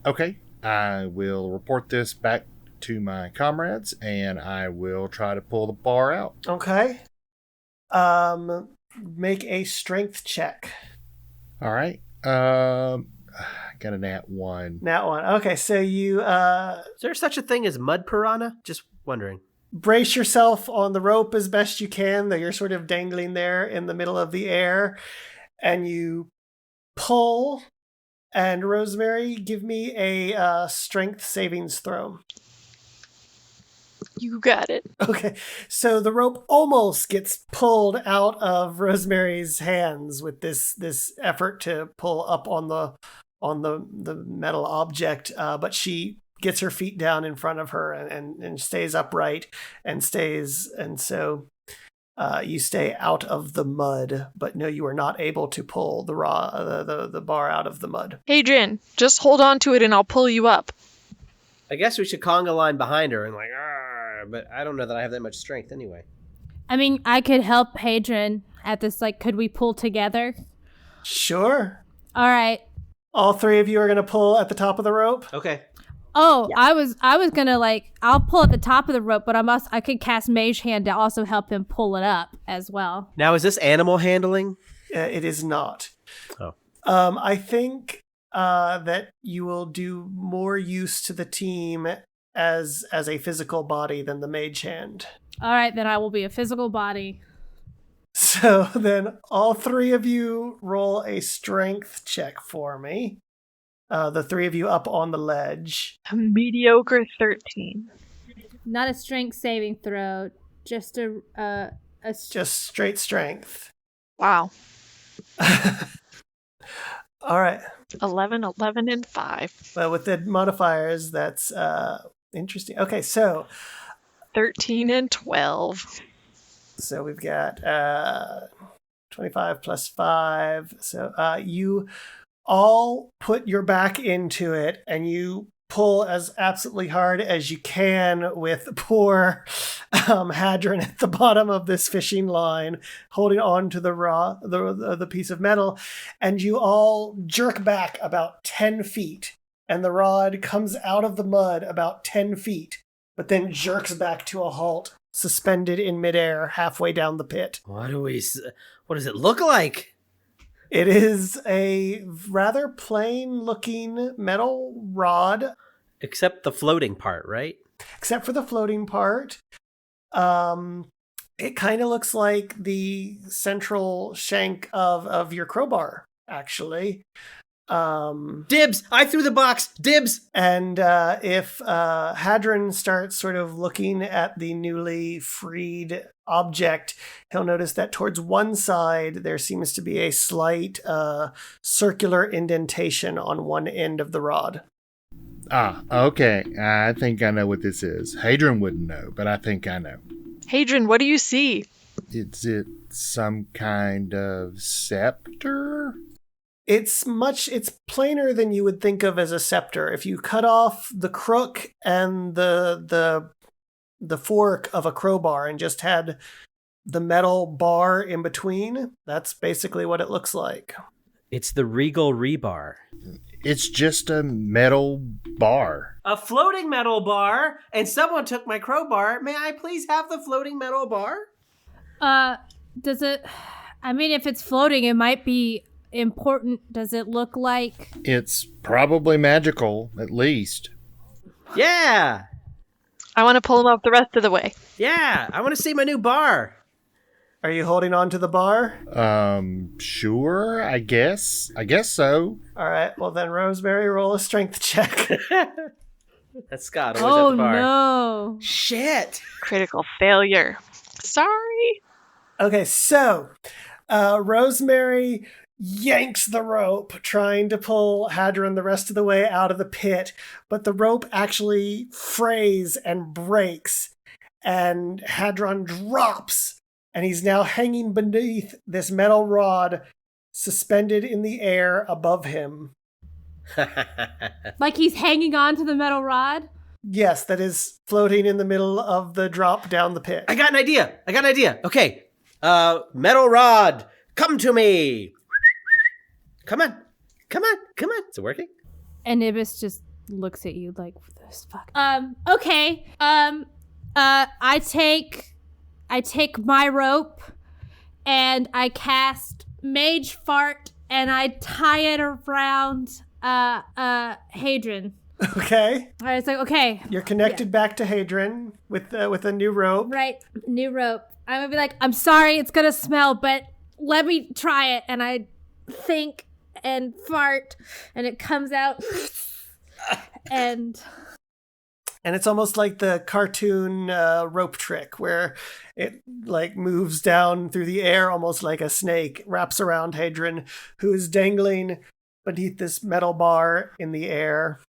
Okay. I will report this back to my comrades, and I will try to pull the bar out. Okay. Make a strength check. All right. Got a nat 1. Nat 1. Okay, so you Is there such a thing as mud piranha? Just wondering. brace yourself on the rope as best you can, though you're sort of dangling there in the middle of the air, and you pull. And Rosemary, give me a strength savings throw. You got it. Okay, so the rope almost gets pulled out of Rosemary's hands with this effort to pull up on the metal object, but she gets her feet down in front of her and stays upright and so you stay out of the mud, but no, you are not able to pull the bar out of the mud. Hadrian, just hold on to it and I'll pull you up. I guess we should conga line behind her and like, "Arr," but I don't know that I have that much strength anyway. I mean, I could help Hadrian at this. Like, could we pull together? Sure. All right. All three of you are going to pull at the top of the rope? Okay. Oh, yeah. I was gonna I'll pull at the top of the rope, but I could cast Mage Hand to also help him pull it up as well. Now, is this animal handling? It is not. Oh. I think that you will do more use to the team as a physical body than the Mage Hand. All right, then I will be a physical body. So then all three of you roll a strength check for me. The three of you up on the ledge. A mediocre 13. Not a strength saving throw, just Just straight strength. Wow. All right. 11, 11, and 5. Well, with the modifiers, that's interesting. Okay, so 13 and 12. we've got 25 plus 5. So you all put your back into it and you pull as absolutely hard as you can with poor Hadron at the bottom of this fishing line holding on to the piece of metal, and you all jerk back about 10 feet and the rod comes out of the mud about 10 feet but then jerks back to a halt, suspended in midair halfway down the pit. What does it look like? It is a rather plain-looking metal rod. Except the floating part, right? Except for the floating part. It kind of looks like the central shank of your crowbar, actually. Dibs! I threw the box! Dibs! And if Hadron starts sort of looking at the newly freed object, he'll notice that towards one side there seems to be a slight circular indentation on one end of the rod. Ah, okay. I think I know what this is. Hadrian wouldn't know, but I think I know. Hadrian, what do you see? Is it some kind of scepter? It's plainer than you would think of as a scepter. If you cut off the crook and the fork of a crowbar and just had the metal bar in between, that's basically what it looks like. It's the Regal Rebar. It's just a metal bar. A floating metal bar, and someone took my crowbar. May I please have the floating metal bar? Does it... I mean, if it's floating, it might be important. Does it look like... It's probably magical, at least. Yeah! I want to pull him up the rest of the way. Yeah! I want to see my new bar! Are you holding on to the bar? Sure, I guess. I guess so. All right, well then, Rosemary, roll a strength check. That's Scott, always at the bar. No. Shit! Critical failure. Sorry. Okay, so Rosemary yanks the rope, trying to pull Hadron the rest of the way out of the pit, but the rope actually frays and breaks, and Hadron drops, and he's now hanging beneath this metal rod suspended in the air above him. Like he's hanging on to the metal rod? Yes, that is floating in the middle of the drop down the pit. I got an idea. Okay. Metal rod, come to me. Come on. Is it working? And Ibis just looks at you like, this fuck. Okay. I take my rope and I cast MageFart and I tie it around Hadron. Okay. All right, it's like, okay. You're connected back to Hadron with a new rope. Right, new rope. I'm gonna be like, I'm sorry, it's gonna smell, but let me try it. And I think and fart, and it comes out, and it's almost like the cartoon rope trick where it like moves down through the air, almost like a snake, wraps around Hadron, who is dangling beneath this metal bar in the air.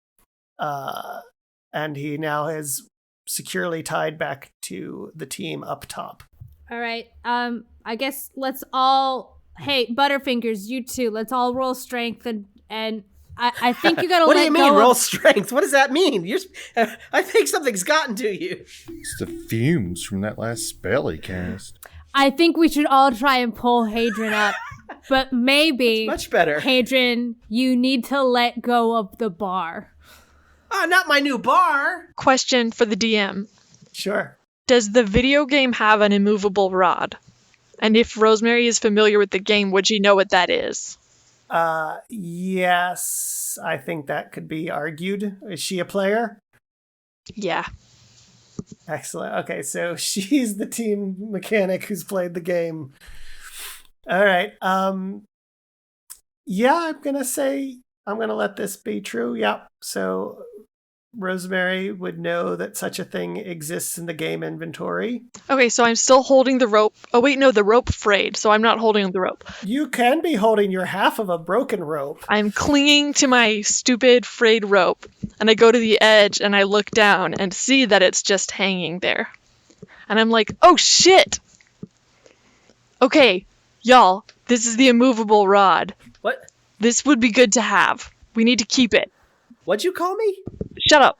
And he now is securely tied back to the team up top. All right. I guess let's all. Hey, Butterfingers, you too. Let's all roll strength and I think you gotta. What let do you mean, go roll of... strength? What does that mean? I think something's gotten to you. It's the fumes from that last spell he cast. I think we should all try and pull Hadron up, but maybe Much better. Hadron, you need to let go of the bar. Not my new bar. Question for the DM. Sure. Does the video game have an immovable rod? And if Rosemary is familiar with the game, would she know what that is? Yes, I think that could be argued. Is she a player? Yeah. Excellent. Okay, so she's the team mechanic who's played the game. All right. Yeah, I'm gonna let this be true. Yep. So Rosemary would know that such a thing exists in the game inventory. Okay, so I'm still holding the rope. Oh wait, no, the rope frayed, so I'm not holding the rope. You can be holding your half of a broken rope. I'm clinging to my stupid frayed rope, and I go to the edge and I look down and see that it's just hanging there. And I'm like, oh shit! Okay, y'all, this is the immovable rod. What? This would be good to have. We need to keep it. What'd you call me? Shut up.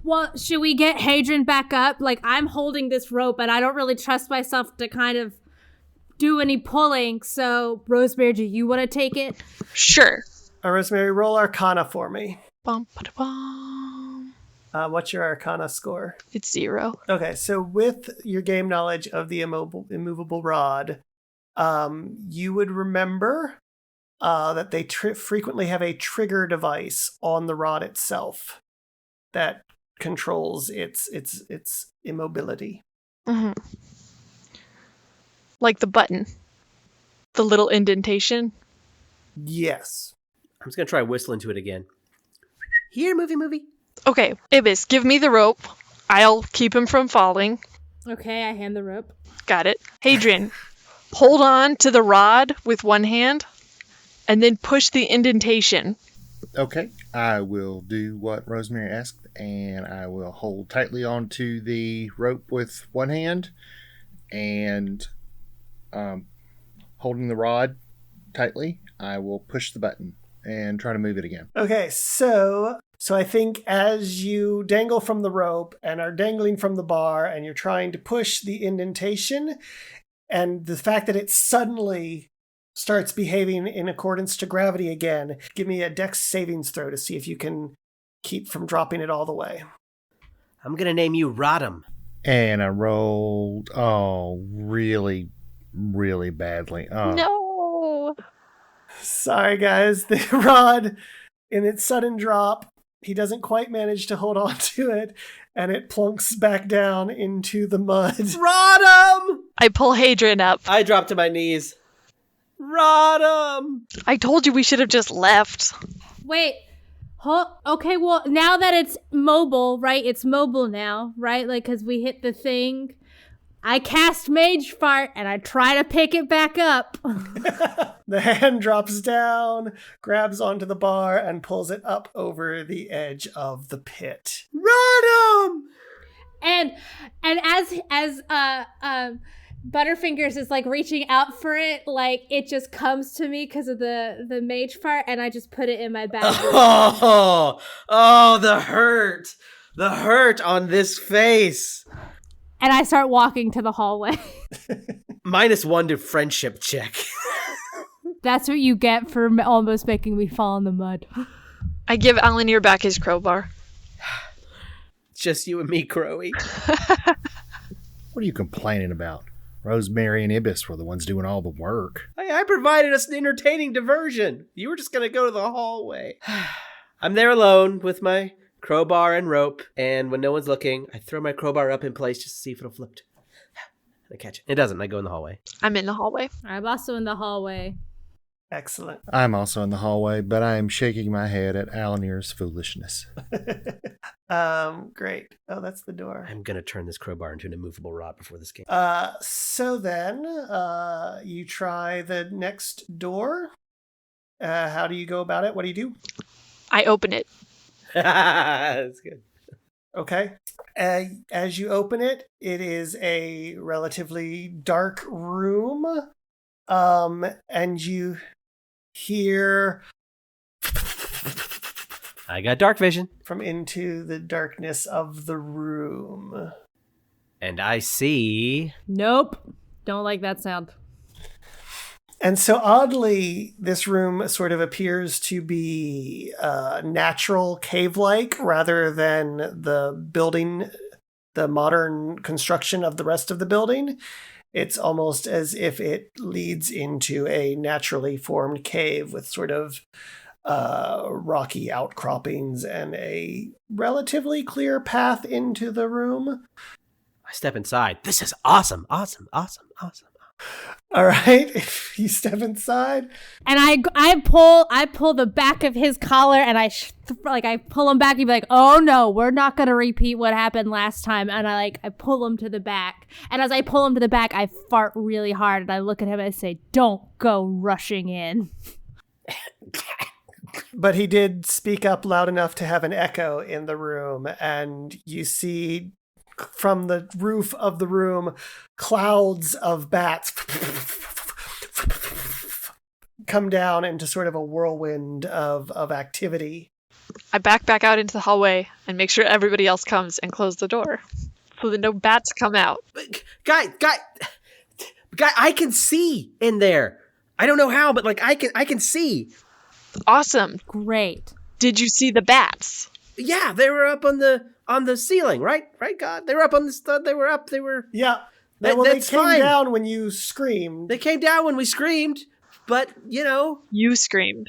Well, should we get Hadron back up? Like, I'm holding this rope, and I don't really trust myself to kind of do any pulling. So, Rosemary, do you want to take it? Sure. Rosemary, roll Arcana for me. Bum, ba-da-bum. What's your Arcana score? It's 0. Okay, so with your game knowledge of the immovable rod, you would remember that they frequently have a trigger device on the rod itself that controls its immobility. Mm-hmm. Like the button. The little indentation. Yes. I'm just gonna try whistling to it again. Here, movie. Okay, Ibis, give me the rope. I'll keep him from falling. Okay, I hand the rope. Got it. Hadrian, hold on to the rod with one hand, and then push the indentation. Okay, I will do what Rosemary asked, and I will hold tightly onto the rope with one hand, and holding the rod tightly, I will push the button and try to move it again. Okay, so I think as you dangle from the rope and are dangling from the bar and you're trying to push the indentation, and the fact that it suddenly starts behaving in accordance to gravity again, give me a dex savings throw to see if you can keep from dropping it all the way. I'm gonna name you Rodham. And I rolled, really, really badly. Oh. No! Sorry, guys. The rod, in its sudden drop, he doesn't quite manage to hold on to it, and it plunks back down into the mud. Rodham! I pull Hadrian up. I drop to my knees. Rodham! I told you we should have just left. Wait. Okay, well, now that it's mobile, right? It's mobile now, right? Like, because we hit the thing. I cast MageFart, and I try to pick it back up. The hand drops down, grabs onto the bar, and pulls it up over the edge of the pit. Rodham! And as Butterfingers is like reaching out for it, like it just comes to me because of the MageFart, and I just put it in my bag. Oh, the hurt. The hurt on this face. And I start walking to the hallway. -1 to friendship check. That's what you get for almost making me fall in the mud. I give Alanir back his crowbar. Just you and me, Crowy. What are you complaining about? Rosemary and Ibis were the ones doing all the work. I provided us an entertaining diversion. You were just going to go to the hallway. I'm there alone with my crowbar and rope, and when no one's looking, I throw my crowbar up in place just to see if it'll flip. I catch it. It doesn't. I go in the hallway. I'm in the hallway. I'm also in the hallway. Excellent. I'm also in the hallway, but I am shaking my head at Alanir's foolishness. Great. Oh, that's the door. I'm going to turn this crowbar into an immovable rod before this game. So then, you try the next door. How do you go about it? What do you do? I open it. That's good. Okay. As you open it, it is a relatively dark room. And you hear I got dark vision. from into the darkness of the room. And I see... Nope. Don't like that sound. And so oddly, this room sort of appears to be natural cave-like rather than the building, the modern construction of the rest of the building. It's almost as if it leads into a naturally formed cave with sort of rocky outcroppings and a relatively clear path into the room. I step inside. This is awesome. Awesome. All right, if you step inside, And I pull the back of his collar and I pull him back and be like, oh no, we're not gonna repeat what happened last time. And I pull him to the back. And as I pull him to the back, I fart really hard and I look at him and I say, don't go rushing in. but he did speak up loud enough to have an echo in the room, and you see from the roof of the room clouds of bats come down into sort of a whirlwind of activity. I back out into the hallway and make sure everybody else comes and close the door so that no bats come out. Guy, I can see in there. I don't know how, but I can see. Awesome. Great. Did you see the bats? Yeah, they were up on the ceiling, right? Right, God? They were up on the stud. They were... Yeah. They They came came down when you screamed. They came down when we screamed, but, you know... You screamed.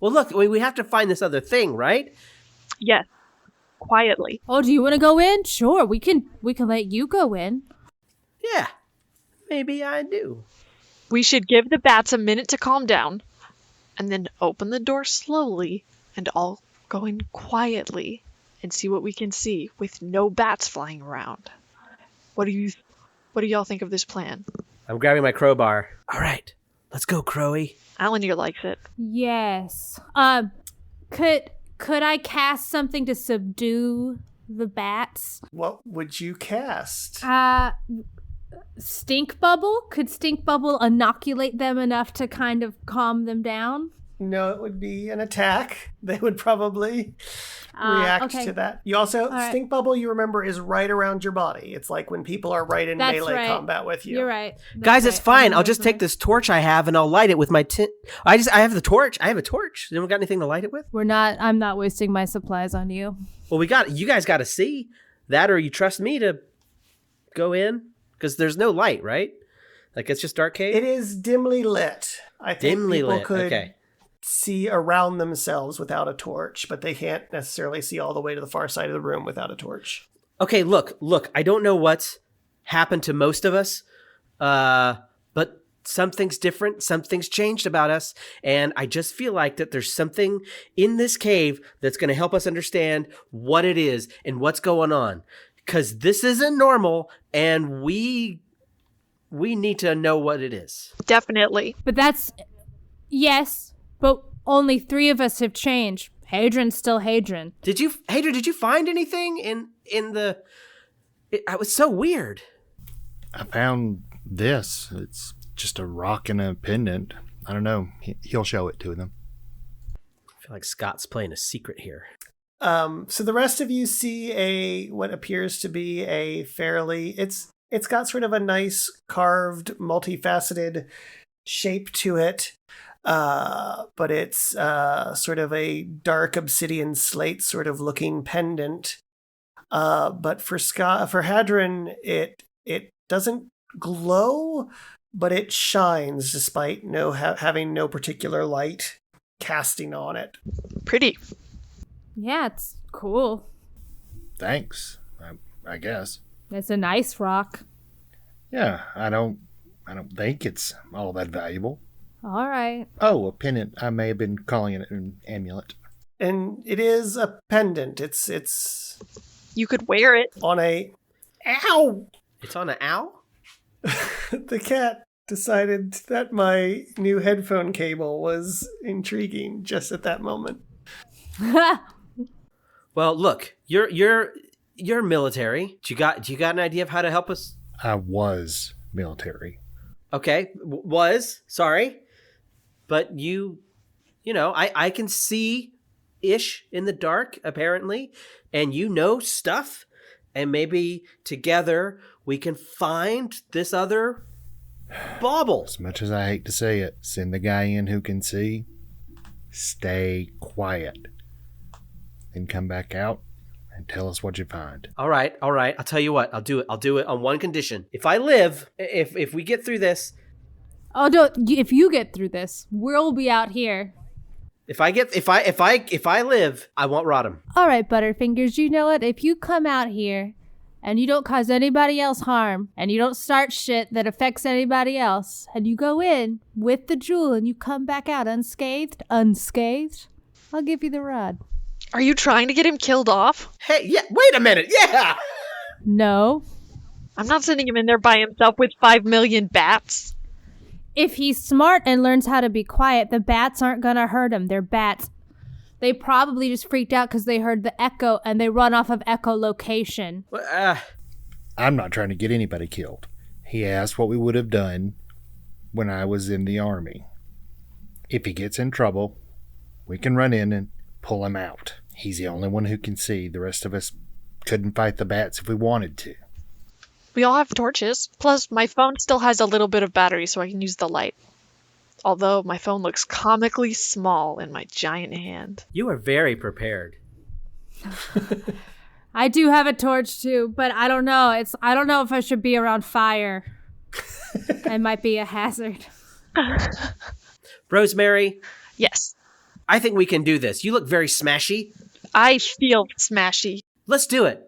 Well, look, we have to find this other thing, right? Yes. Quietly. Oh, do you want to go in? Sure, we can let you go in. Yeah, maybe I do. We should give the bats a minute to calm down and then open the door slowly and all go in quietly and see what we can see with no bats flying around. What do y'all think of this plan? I'm grabbing my crowbar. All right, let's go, Crowy. Alanir likes it. Yes. Could I cast something to subdue the bats? What would you cast? Stink bubble? Could stink bubble inoculate them enough to kind of calm them down? No, it would be an attack. They would probably react to that. You also, stink bubble, you remember, is right around your body. It's like when people are right in melee combat with you. You're right. Guys, it's fine. I'll just take this torch I have and I'll light it with my I have the torch. I have a torch. Anyone got anything to light it with? I'm not wasting my supplies on you. Well, you guys got to see that, or you trust me to go in? Because there's no light, right? It's just dark cave? It is dimly lit. I think people could see around themselves without a torch, but they can't necessarily see all the way to the far side of the room without a torch. Okay, look, I don't know what's happened to most of us, but something's different, something's changed about us, and I just feel like that there's something in this cave that's going to help us understand what it is and what's going on. Because this isn't normal, and we need to know what it is. Definitely. But yes, but only 3 of us have changed. Hadron's still Hadron. Hadron, did you find anything in the... It was so weird. I found this. It's just a rock and a pendant. I don't know. He'll show it to them. I feel like Scott's playing a secret here. So the rest of you see what appears to be a fairly, it's got sort of a nice carved, multifaceted shape to it. But it's sort of a dark obsidian slate sort of looking pendant. But for Hadron, it doesn't glow, but it shines despite having no particular light casting on it. Pretty. Yeah, it's cool. Thanks, I guess. It's a nice rock. Yeah, I don't think it's all that valuable. All right. Oh, a pendant. I may have been calling it an amulet. And it is a pendant. It's You could wear it. on a... Ow! It's on an owl? The cat decided that my new headphone cable was intriguing just at that moment. Well, look, you're military. Do you got an idea of how to help us? I was military. Okay, sorry. But you know, I can see ish in the dark, apparently, and you know stuff, and maybe together we can find this other bauble. As much as I hate to say it, send the guy in who can see. Stay quiet. Then come back out and tell us what you find. All right. I'll tell you what. I'll do it on one condition. If I live, if we get through this. Oh, no! If you get through this, we'll be out here. If I live, I won't rot him. All right, Butterfingers. You know what? If you come out here and you don't cause anybody else harm, and you don't start shit that affects anybody else, and you go in with the jewel and you come back out unscathed, I'll give you the rod. Are you trying to get him killed off? Hey, yeah. Wait a minute. Yeah. No. I'm not sending him in there by himself with 5 million bats. If he's smart and learns how to be quiet, the bats aren't gonna hurt him. They're bats. They probably just freaked out because they heard the echo and they run off of echolocation. I'm not trying to get anybody killed. He asked what we would have done when I was in the army. If he gets in trouble, we can run in and pull him out. He's the only one who can see. The rest of us couldn't fight the bats if we wanted to. We all have torches. Plus, my phone still has a little bit of battery, so I can use the light. Although my phone looks comically small in my giant hand. You are very prepared. I do have a torch too, but I don't know. I don't know if I should be around fire. It might be a hazard. Rosemary, Yes. I think we can do this. You look very smashy. I feel smashy. Let's do it.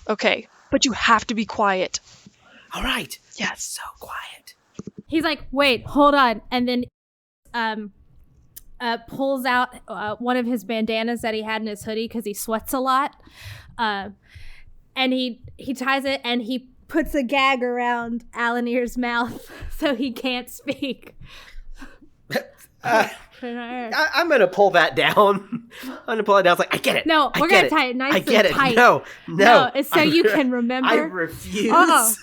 Okay, but you have to be quiet. All right. Yes. So quiet. He's like, wait, hold on. And then pulls out one of his bandanas that he had in his hoodie because he sweats a lot. And he ties it and he puts a gag around Alanir's mouth so he can't speak. I'm going to pull that down. I'm going to pull it down. It's like, I get it. No, we're going to tie it nice I get and it. tight. No. It's so you can remember. I refuse. I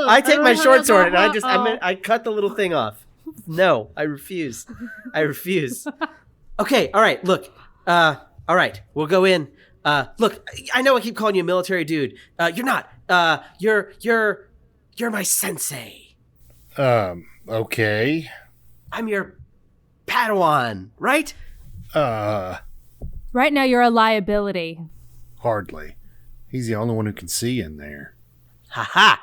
I take my short sword and I cut the little thing off. No, I refuse. Okay, all right, look. All right, we'll go in. Look, I know I keep calling you a military dude. You're not. You're my sensei. Okay. I'm your Padawan, right? Right now you're a liability. Hardly. He's the only one who can see in there. Haha.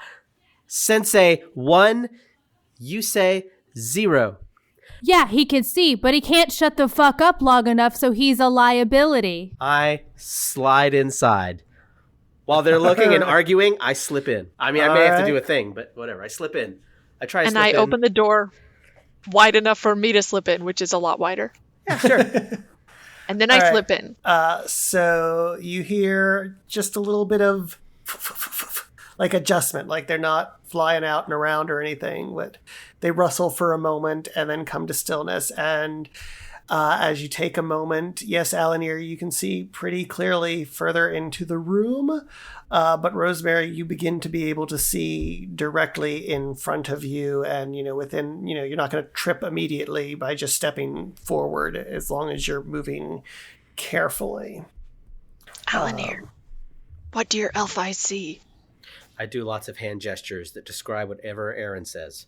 Sensei 1, you say 0. Yeah, he can see, but he can't shut the fuck up long enough, so he's a liability. I slide inside. While they're looking and arguing, I slip in. I mean, I may have to do a thing, but whatever. I slip in. I try to slip in. And I open the door wide enough for me to slip in, which is a lot wider. Yeah, sure. And then I slip in. So you hear just a little bit of like adjustment, like they're not flying out and around or anything, but they rustle for a moment and then come to stillness. And as you take a moment, yes, Alanir, you can see pretty clearly further into the room. But Rosemary, you begin to be able to see directly in front of you. And, within, you're not going to trip immediately by just stepping forward as long as you're moving carefully. Alanir, what do your elf eyes see? I do lots of hand gestures that describe whatever Aaron says.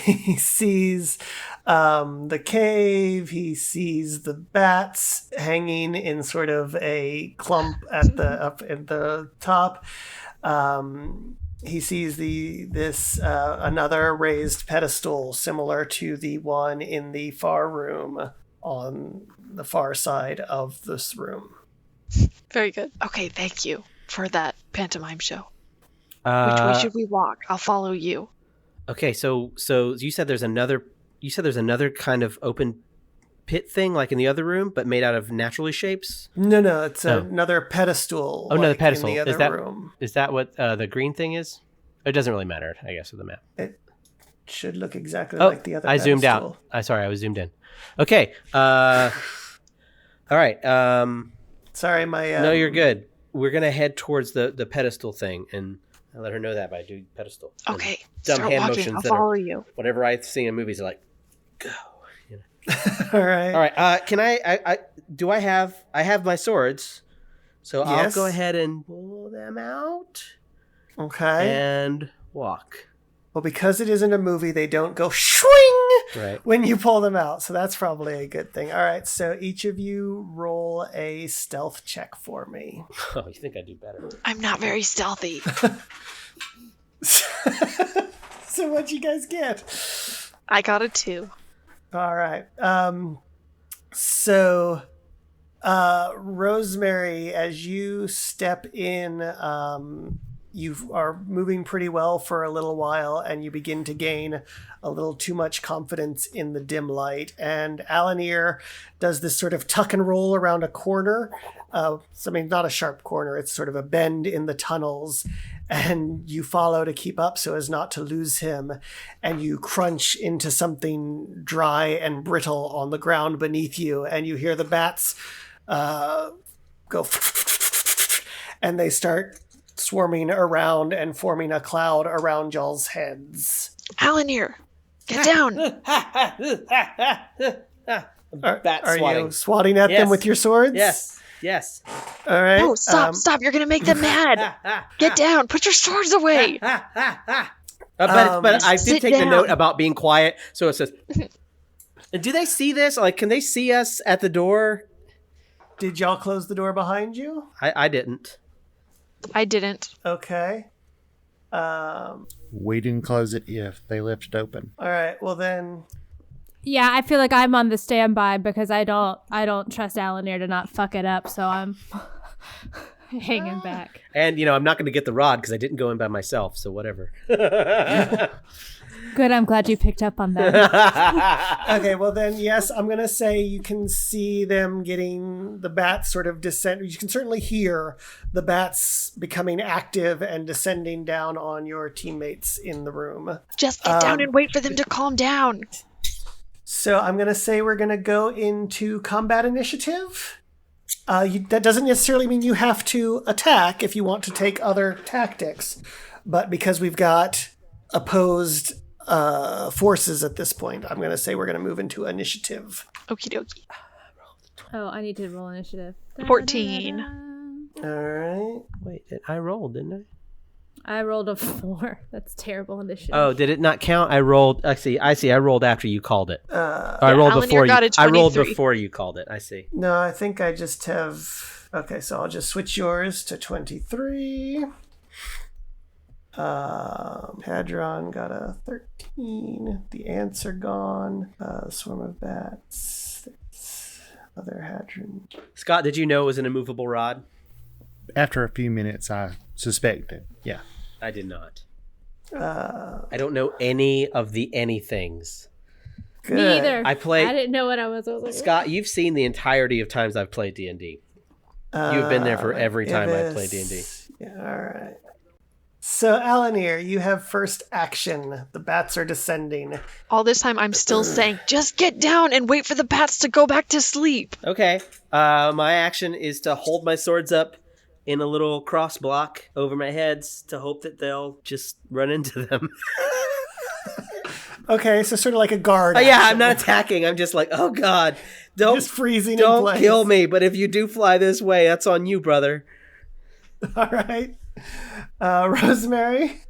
He sees the cave. He sees the bats hanging in sort of a clump up at the top. He sees another raised pedestal similar to the one in the far room on the far side of this room. Very good. Okay, thank you for that pantomime show. Which way should we walk? I'll follow you. Okay, so you said there's another kind of open pit thing like in the other room, but made out of naturally shapes? No, it's another pedestal. Oh, another pedestal. In the other room. Is that what the green thing is? It doesn't really matter, I guess, with the map. It should look exactly like the other I pedestal. zoomed out. Sorry, I was zoomed in. Okay. All right. Sorry, my... No, you're good. We're going to head towards the pedestal thing, and I let her know that by doing pedestal. Okay, dumb start hand walking. motions I'll that follow are, you. Whatever I see in movies are like, go. You know? All right. All right. Can I have my swords, so Yes. I'll go ahead and pull them out Okay. and walk. Well, because it isn't a movie, they don't go swing Right. when you pull them out. So that's probably a good thing. All right. So each of you roll a stealth check for me. Oh, you think I do better? I'm not very stealthy. So what'd you guys get? I got a 2. All right. So, Rosemary, as you step in, you are moving pretty well for a little while, and you begin to gain a little too much confidence in the dim light. And Alanir does this sort of tuck and roll around a corner. Not a sharp corner. It's sort of a bend in the tunnels. And you follow to keep up so as not to lose him. And you crunch into something dry and brittle on the ground beneath you. And you hear the bats go and they start swarming around and forming a cloud around y'all's heads. Alanir, get down. Are you swatting at them with your swords? Yes. All right. No, stop. You're going to make them mad. Get down. Put your swords away. But I did Sit take the down. note about being quiet. So it says, do they see this? Like, can they see us at the door? Did y'all close the door behind you? I didn't. I didn't. Okay. We didn't close it if they left it open. All right. Well then, Yeah, I feel like I'm on the standby because I don't trust Alanir to not fuck it up, so I'm hanging back. And, I'm not going to get the rod because I didn't go in by myself, so whatever. Good, I'm glad you picked up on that. okay. Well then, yes, I'm gonna say you can see them getting the bats sort of descend. You can certainly hear the bats becoming active and descending down on your teammates in the room. Just get down and wait for them to calm down. So I'm going to say we're going to go into combat initiative. That doesn't necessarily mean you have to attack if you want to take other tactics. But because we've got opposed forces at this point, I'm going to say we're going to move into initiative. Okie dokie. Oh, I need to roll initiative. 14. All right. Wait, I rolled, didn't I? I rolled a 4. That's terrible initiative. Oh, did it not count? I rolled. I see. I rolled after you called it. I rolled Alanir before you. got a I rolled 23. before you called it. I see. No, I think I just have... Okay, so I'll just switch yours to 23. Hadron got a 13. The ants are gone. Swarm of bats. Other Hadron. Scott, did you know it was an immovable rod? After a few minutes, I suspected. Yeah. I did not. I don't know any of the anythings. Good. Me either. I didn't know what I was. I was like, Scott, you've seen the entirety of times I've played D&D. You've been there for every time I've played D&D. Yeah, all right. So, Alanir, you have first action. The bats are descending. All this time I'm still saying, just get down and wait for the bats to go back to sleep. Okay. My action is to hold my swords up in a little cross block over my heads to hope that they'll just run into them. Okay, so sort of like a guard. Oh, yeah, action. I'm not attacking. I'm just like, oh God, don't Just freezing in don't place. kill me. But if you do fly this way, that's on you, brother. All right. Rosemary?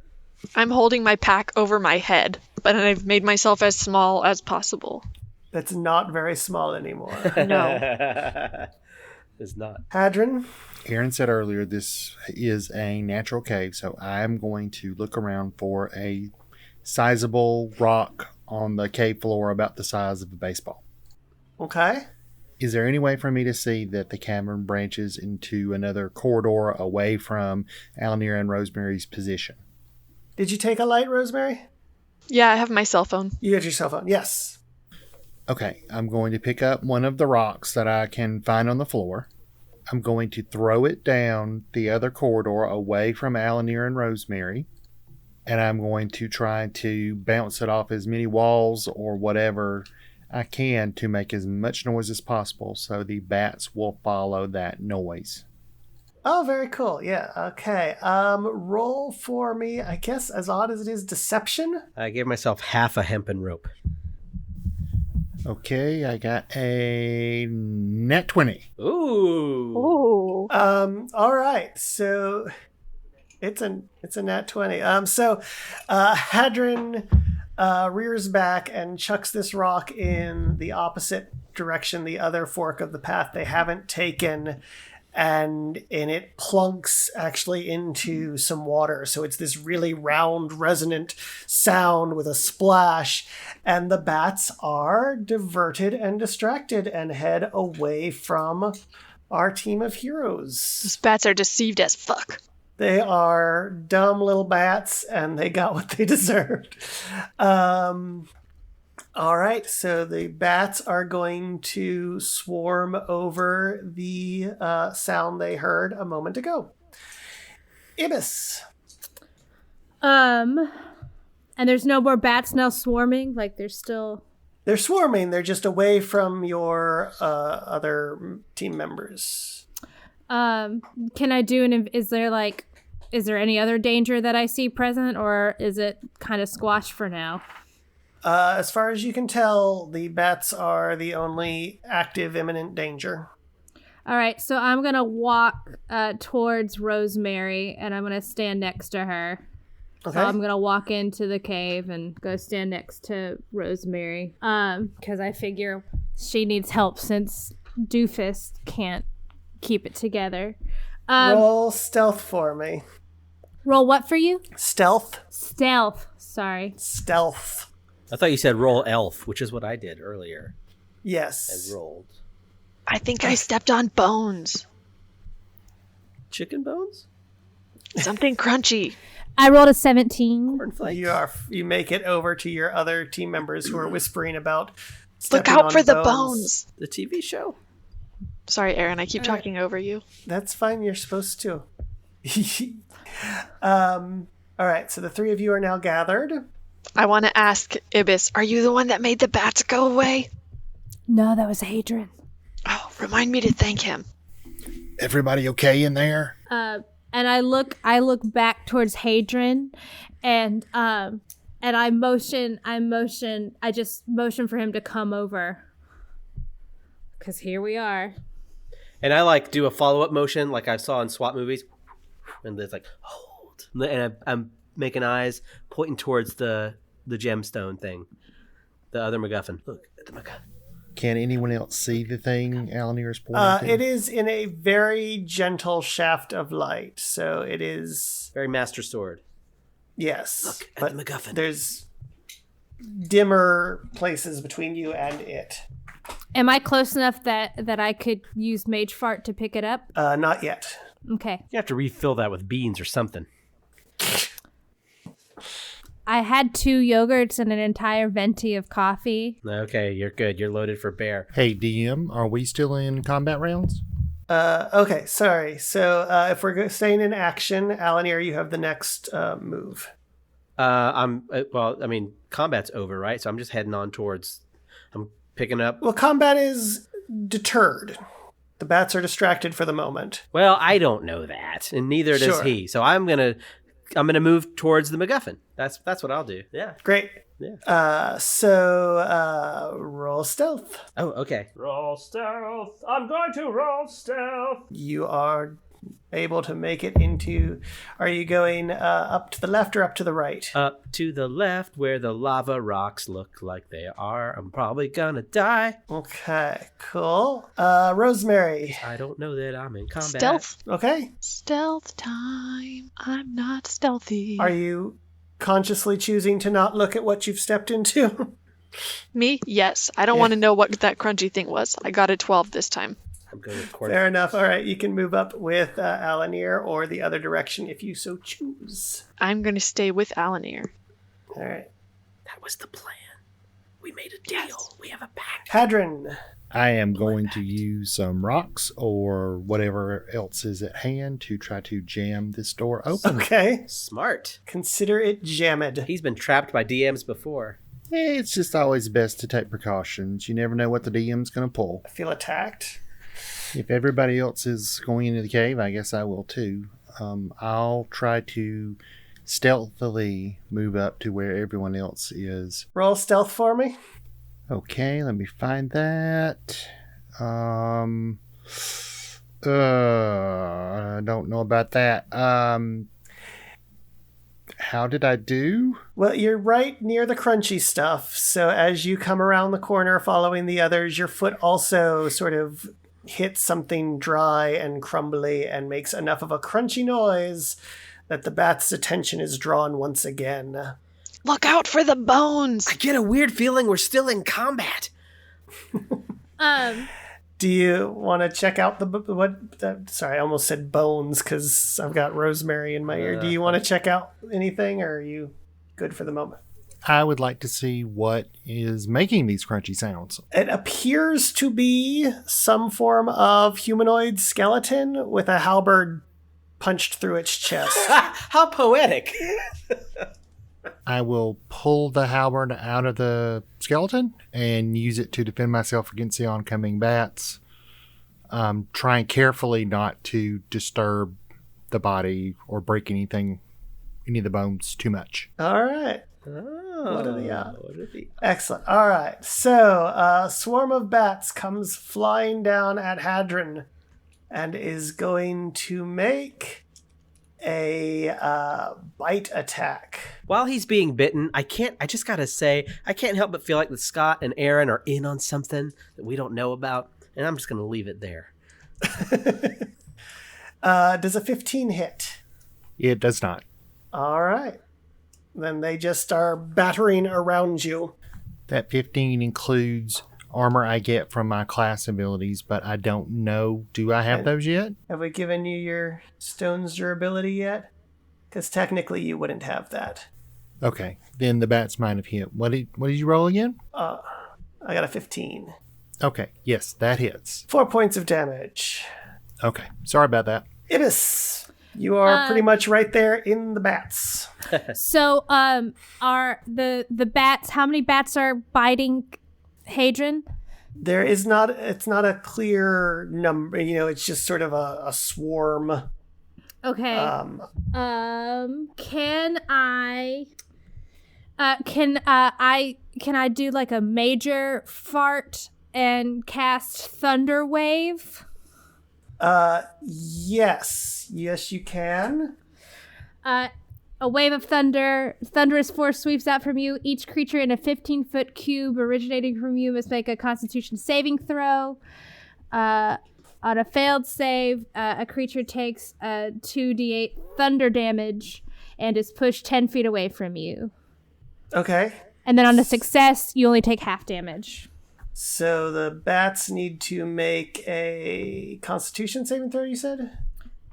I'm holding my pack over my head, but I've made myself as small as possible. That's not very small anymore. No. It's not. Hadron? Aaron said earlier this is a natural cave, so I'm going to look around for a sizable rock on the cave floor about the size of a baseball. Okay. Is there any way for me to see that the cavern branches into another corridor away from Alanir and Rosemary's position? Did you take a light, Rosemary? Yeah, I have my cell phone. You got your cell phone. Yes. Okay, I'm going to pick up one of the rocks that I can find on the floor. I'm going to throw it down the other corridor away from Alanir and Rosemary. And I'm going to try to bounce it off as many walls or whatever I can to make as much noise as possible so the bats will follow that noise. Oh, very cool. Yeah. Okay. Roll for me, I guess, as odd as it is, deception. I gave myself half a hempen rope. Okay, I got a net 20. Ooh. Ooh. All right. So it's a nat 20. Hadron rears back and chucks this rock in the opposite direction, the other fork of the path they haven't taken, and it plunks actually into some water. So it's this really round, resonant sound with a splash, and the bats are diverted and distracted and head away from our team of heroes. These bats are deceived as fuck. They are dumb little bats, and they got what they deserved. All right, so the bats are going to swarm over the sound they heard a moment ago. Ibis. And there's no more bats now swarming? Like, they're still... They're swarming. They're just away from your other team members. Can I do is there any other danger that I see present, or is it kind of squashed for now? As far as you can tell, the bats are the only active imminent danger. All right, so I'm going to walk towards Rosemary, and I'm going to stand next to her. Okay. So I'm going to walk into the cave and go stand next to Rosemary, because I figure she needs help since Doofus can't keep it together. Roll stealth for me. Roll what for you? Stealth. Stealth. Sorry. Stealth. I thought you said roll elf, which is what I did earlier. Yes. I rolled. I think I stepped on bones. Chicken bones? Something crunchy. I rolled a 17. Cornflakes. You make it over to your other team members who are whispering about Look stepping out on for the bones. The TV show? Sorry, Aaron, I keep talking over you. That's fine. You're supposed to. All right. So the three of you are now gathered. I want to ask Ibis, are you the one that made the bats go away? No, that was Hadron. Oh, remind me to thank him. Everybody okay in there? And I look back towards Hadron, and I just motion for him to come over. Because here we are. And I do a follow-up motion like I saw in SWAT movies. And it's like, hold. And I'm making eyes pointing towards the gemstone thing. The other MacGuffin. Look at the MacGuffin. Can anyone else see the thing Alanir is pointing to? It is in a very gentle shaft of light. So it is... Very master sword. Yes. Look at but the MacGuffin. There's dimmer places between you and it. Am I close enough that I could use MageFart to pick it up? Not yet. Okay. You have to refill that with beans or something. I had 2 yogurts and an entire venti of coffee. Okay, you're good. You're loaded for bear. Hey, DM, are we still in combat rounds? Okay, sorry. So if we're staying in action, Alanir, you have the next move. Combat's over, right? So I'm just heading on towards... I'm picking up... Well, combat is deterred. The bats are distracted for the moment. Well, I don't know that, and neither does Sure. he. So I'm gonna move towards the MacGuffin. That's what I'll do. Yeah. Great. Roll stealth. Oh, okay. Roll stealth. I'm going to roll stealth. You are able to make it into... Are you going up to the left or up to the right? Up to the left where the lava rocks look like they are. I'm probably gonna die. Okay, cool. Rosemary. I don't know that I'm in combat. Stealth. Okay. Stealth time. I'm not stealthy. Are you consciously choosing to not look at what you've stepped into? Me? Yes. I don't want to know what that crunchy thing was. I got a 12 this time. I'm going with quarter. Fair enough. All right, you can move up with Alanir or the other direction if you so choose. I'm going to stay with Alanir. All right. That was the plan. We made a deal. Yes. We have a pact. Hadron. I am going to use some rocks or whatever else is at hand to try to jam this door open. Okay. Smart. Consider it jammed. He's been trapped by DMs before. It's just always best to take precautions. You never know what the DM's going to pull. I feel attacked. If everybody else is going into the cave, I guess I will too. I'll try to stealthily move up to where everyone else is. Roll stealth for me. Okay, let me find that. I don't know about that. How did I do? Well, you're right near the crunchy stuff. So as you come around the corner following the others, your foot also sort of hits something dry and crumbly and makes enough of a crunchy noise that the bat's attention is drawn once again. Look out for the bones! I get a weird feeling we're still in combat. Do you want to check out sorry, I almost said bones because I've got Rosemary in my ear. Do you want to check out anything, or are you good for the moment? I would like to see what is making these crunchy sounds. It appears to be some form of humanoid skeleton with a halberd punched through its chest. How poetic. I will pull the halberd out of the skeleton and use it to defend myself against the oncoming bats. Trying carefully not to disturb the body or break any of the bones too much. All right. What are the Excellent. All right. So, a swarm of bats comes flying down at Hadron and is going to make a bite attack. While he's being bitten, I just gotta say, I can't help but feel like that Scott and Aaron are in on something that we don't know about, and I'm just gonna leave it there. Does a 15 hit? It does not. All right. Then they just are battering around you. That 15 includes armor I get from my class abilities, but I don't know. Do I have those yet? Have we given you your stone's durability yet? Because technically you wouldn't have that. Okay, then the bats might have hit. What did you roll again? I got a 15. Okay, yes, that hits. 4 points of damage. Okay, sorry about that. Ibis, you are pretty much right there in the bats. So, are the bats? How many bats are biting Hadron? It's not a clear number. It's just sort of a swarm. Okay. Can I do like a major fart and cast Thunder Wave? Yes, you can. A wave of thunder, thunderous force sweeps out from you. Each creature in a 15-foot cube originating from you must make a Constitution saving throw. On a failed save, a creature takes 2d8 thunder damage and is pushed 10 feet away from you. Okay. And then on a success, you only take half damage. So the bats need to make a Constitution saving throw, you said?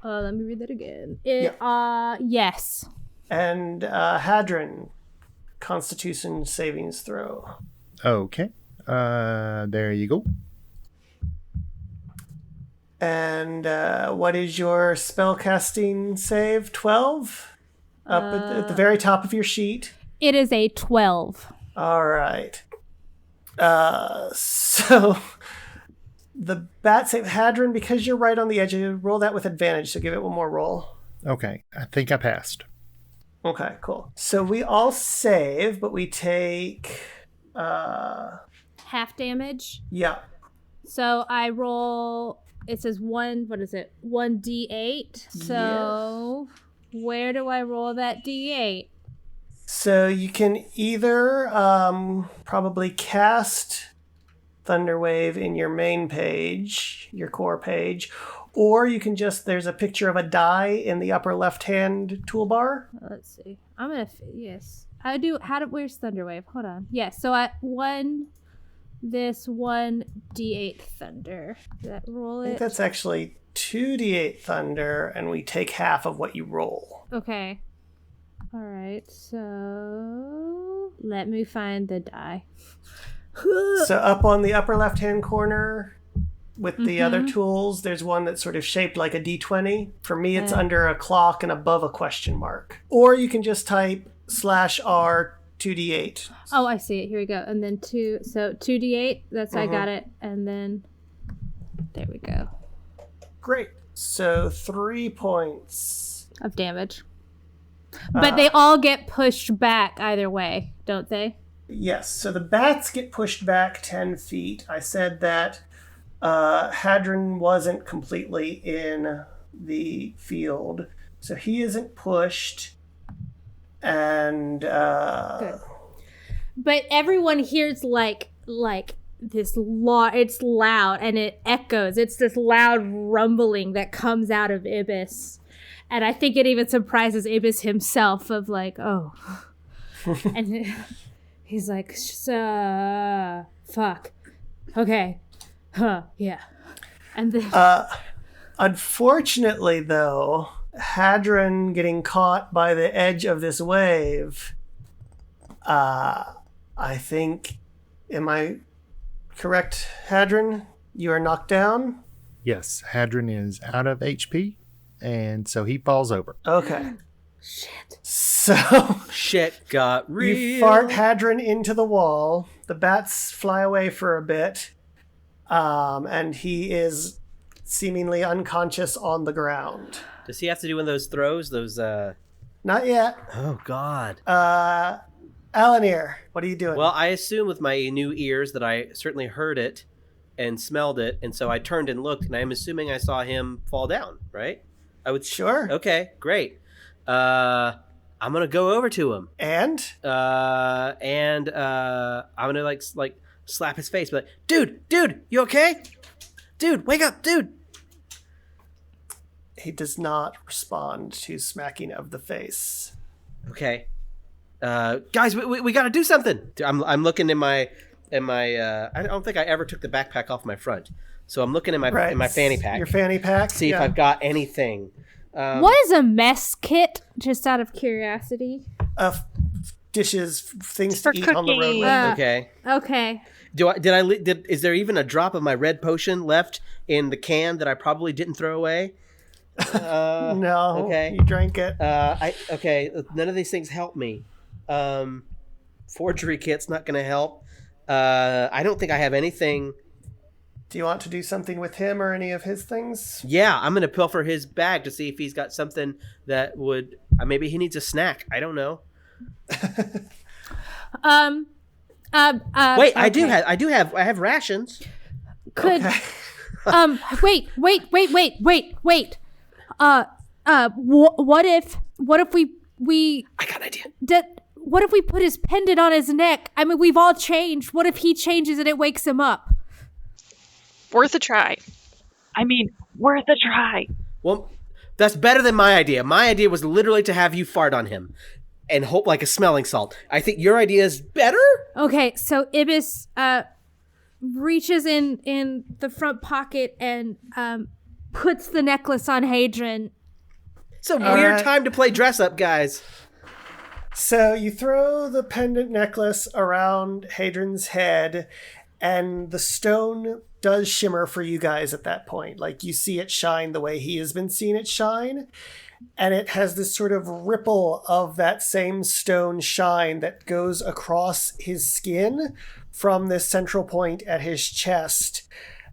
Let me read that again. Yes. And Hadron, Constitution savings throw. Okay. There you go. And what is your spellcasting save? 12? Up at the very top of your sheet. It is a 12. All right. So the bat save, Hadron, because you're right on the edge, you roll that with advantage, so give it one more roll. Okay, I think I passed. Okay, cool. So we all save, but we take... Half damage. Yeah. So I roll, it says 1d8. So where do I roll that d8? So you can either probably cast Thunderwave in your main page, your core page, or you can just, there's a picture of a die in the upper left-hand toolbar. Let's see. I'm going to, yes. Where's Thunderwave? Hold on. Yes, so this 1d8 thunder. Does that roll I think it? that's actually 2d8 thunder, and we take half of what you roll. Okay. All right, so let me find the die. So up on the upper left-hand corner with the other tools, there's one that's sort of shaped like a D20. For me, it's under a clock and above a question mark. Or you can just type /R 2d8. Oh, I see it. Here we go. And then 2d8. That's I got it. And then there we go. Great. So 3 points Of damage. But they all get pushed back either way, don't they? Yes. So the bats get pushed back 10 feet. I said that Hadron wasn't completely in the field, so he isn't pushed. And Good. But everyone hears like this it's loud and it echoes. It's this loud rumbling that comes out of Ibis. And I think it even surprises Ibis himself of like, oh. And he's like, fuck. Okay. Huh, yeah. And then unfortunately, though, Hadron getting caught by the edge of this wave, I think, am I correct, Hadron? You are knocked down? Yes, Hadron is out of HP, and so he falls over. Okay. shit. So Shit got real. you fart Hadron into the wall. The bats fly away for a bit. And he is seemingly unconscious on the ground. Does he have to do one of those throws? Not yet. Oh, God. Alanir, what are you doing? Well, I assume with my new ears that I certainly heard it and smelled it, and so I turned and looked, and I'm assuming I saw him fall down, right? I would. Sure. Okay, great. I'm gonna go over to him. And I'm gonna like slap his face, but dude, you okay? Dude, wake up, dude. he does not respond to smacking of the face. Okay. Guys, we got to do something. I'm looking in my I don't think I ever took the backpack off my front. So I'm looking in my fanny pack. Your fanny pack? See if I've got anything. What is a mess kit? Just out of curiosity. Dishes, things It's for to eat on the road. cooking. Okay. Okay. Is there even a drop of my red potion left in the can that I probably didn't throw away? No. Okay. You drank it. None of these things help me. Forgery kit's not going to help. I don't think I have anything. Do you want to do something with him or any of his things? Yeah, I'm going to pilfer his bag to see if he's got something that would. Maybe he needs a snack. I don't know. Wait, I do have. I have rations. Could Okay. wait. What if we I got an idea. what if we put his pendant on his neck? I mean, we've all changed. What if he changes and it wakes him up? Worth a try. Worth a try. Well, that's better than my idea. My idea was literally to have you fart on him and hope like a smelling salt. I think your idea is better. Okay, so Ibis reaches in the front pocket and puts the necklace on Hadron. It's a weird right. time to play dress up, guys. So you throw the pendant necklace around Hadron's head, and the stone does shimmer for you guys at that point. Like, you see it shine the way he has been seeing it shine. And it has this sort of ripple of that same stone shine that goes across his skin from this central point at his chest.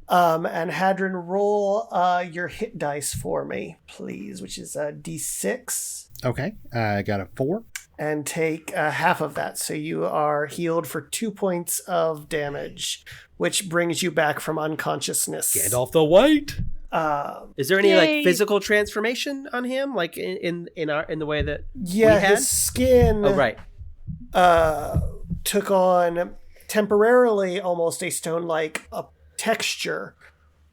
And Hadron, roll your hit dice for me, please, which is a D6. Okay, I got a 4. And take half of that. So you are healed for 2 points of damage, which brings you back from unconsciousness. Get off the white. Is there any Yay. like physical transformation on him, like in the way that Yeah, we had? his skin Oh, right. took on temporarily almost a stone-like texture.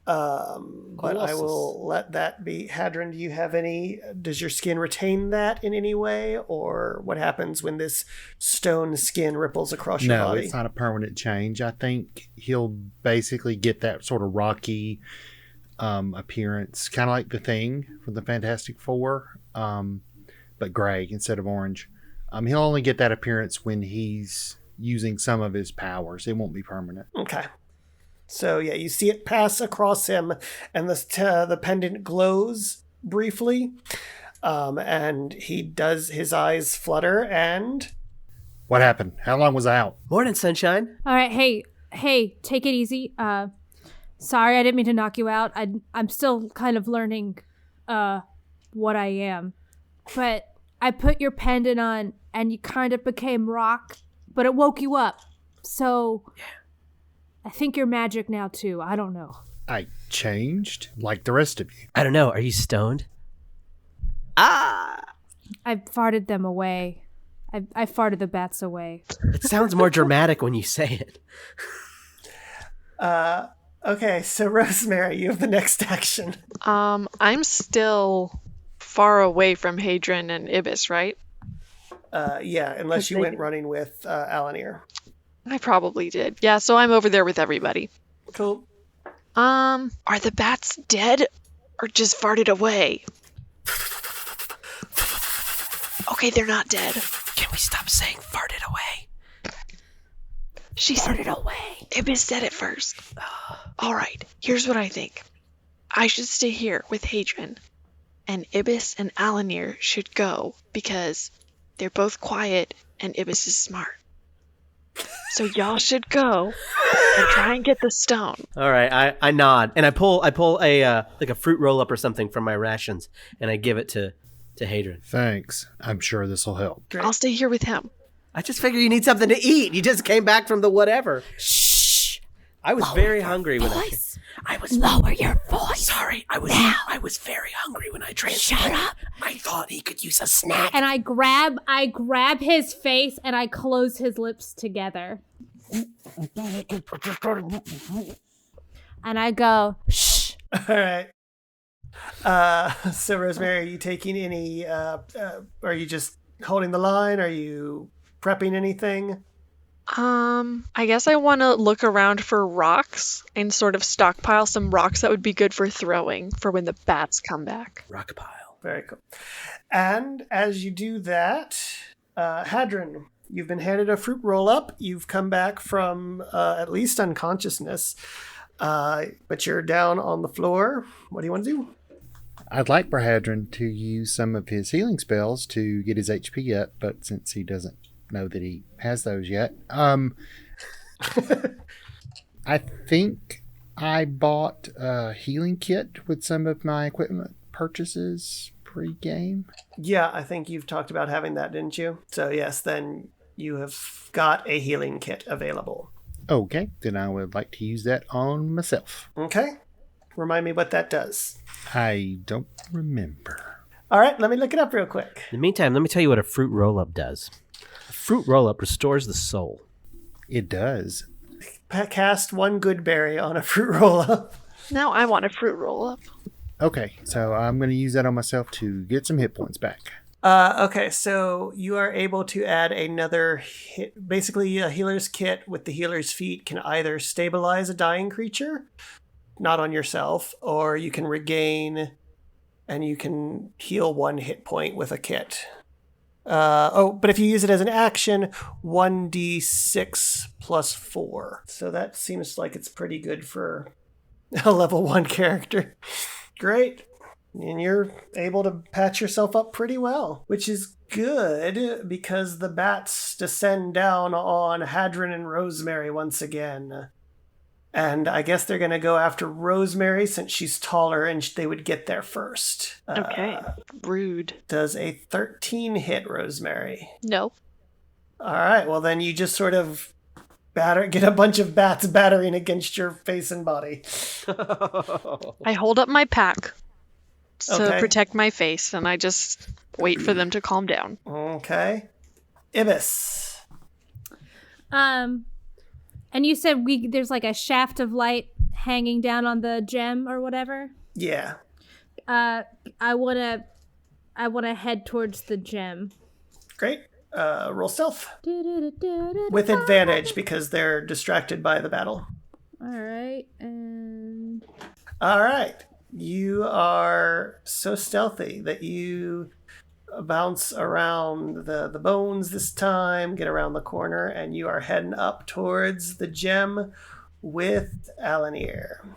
But I will let that be. Hadron, do you have any? Does your skin retain that in any way, or what happens when this stone skin ripples across your No, body? it's not a permanent change. I think he'll basically get that sort of rocky appearance, kind of like the Thing from the Fantastic Four, but gray instead of orange. He'll only get that appearance when he's using some of his powers. It won't be permanent. Okay. So yeah, you see it pass across him, and the pendant glows briefly, and he does his eyes flutter. And What happened? How long was I out? Morning, sunshine. All right, hey, take it easy. Sorry, I didn't mean to knock you out. I'm still kind of learning what I am. But I put your pendant on and you kind of became rock, but it woke you up. So I think you're magic now too. I don't know. I changed like the rest of you. I don't know. Are you stoned? Ah! I farted them away. I farted the bats away. It sounds more dramatic when you say it. okay, so Rosemary, you have the next action. I'm still far away from Hadron and Ibis, right? Yeah, unless you went running with Alanir. I probably did. Yeah, so I'm over there with everybody. Cool. Are the bats dead or just farted away? Okay, they're not dead. Can we stop saying farted away? She farted away. Ibis said it first. All right, here's what I think. I should stay here with Hadron, and Ibis and Alanir should go because they're both quiet and Ibis is smart. So y'all should go and try and get the stone. All right, I nod and I pull a like a fruit roll up or something from my rations and I give it to Hadron. Thanks. I'm sure this will help. Great. I'll stay here with him. I just figure you need something to eat. You just came back from the whatever. Shh. I was very hungry when I was Lower your voice. sorry. I was very hungry when I transferred. Shut up. I thought he could use a snack. And I grab his face and I close his lips together. And I go, shh. All right. So Rosemary, are you taking any? Are you just holding the line? Are you prepping anything? I guess I want to look around for rocks and sort of stockpile some rocks that would be good for throwing for when the bats come back. Rock pile. Very cool. And as you do that, Hadron, you've been handed a fruit roll-up. You've come back from at least unconsciousness, but you're down on the floor. What do you want to do? I'd like for Hadron to use some of his healing spells to get his HP up, but since he doesn't know that he has those yet, I think I bought a healing kit with some of my equipment purchases pre-game. Yeah, I think you've talked about having that, didn't you? So yes, then you have got a healing kit available. Okay, then I would like to use that on myself. Okay. Remind me what that does. I don't remember. All right, let me look it up real quick. In the meantime, let me tell you what a fruit roll-up does. A fruit roll-up restores the soul. It does. Cast one good berry on a fruit roll-up. Now I want a fruit roll-up. Okay, so I'm going to use that on myself to get some hit points back. Okay, so you are able to add another hit. Basically, a healer's kit with the healer's feat can either stabilize a dying creature, not on yourself, or you can regain and you can heal 1 hit point with a kit. But if you use it as an action, 1d6 plus 4. So that seems like it's pretty good for a level 1 character. Great. And you're able to patch yourself up pretty well, which is good because the bats descend down on Hadron and Rosemary once again. And I guess they're going to go after Rosemary since she's taller and they would get there first. Okay. Rude. Does a 13 hit, Rosemary? No. All right, well then you just sort of get a bunch of bats battering against your face and body. I hold up my pack to Okay. protect my face, and I just wait for them to calm down. Okay. Ibis. And you said there's like a shaft of light hanging down on the gem or whatever? Yeah. I wanna head towards the gem. Great. Roll stealth. With advantage because they're distracted by the battle. Alright, and... Alright. You are so stealthy that you bounce around the bones this time, get around the corner, and you are heading up towards the gem with Alanir.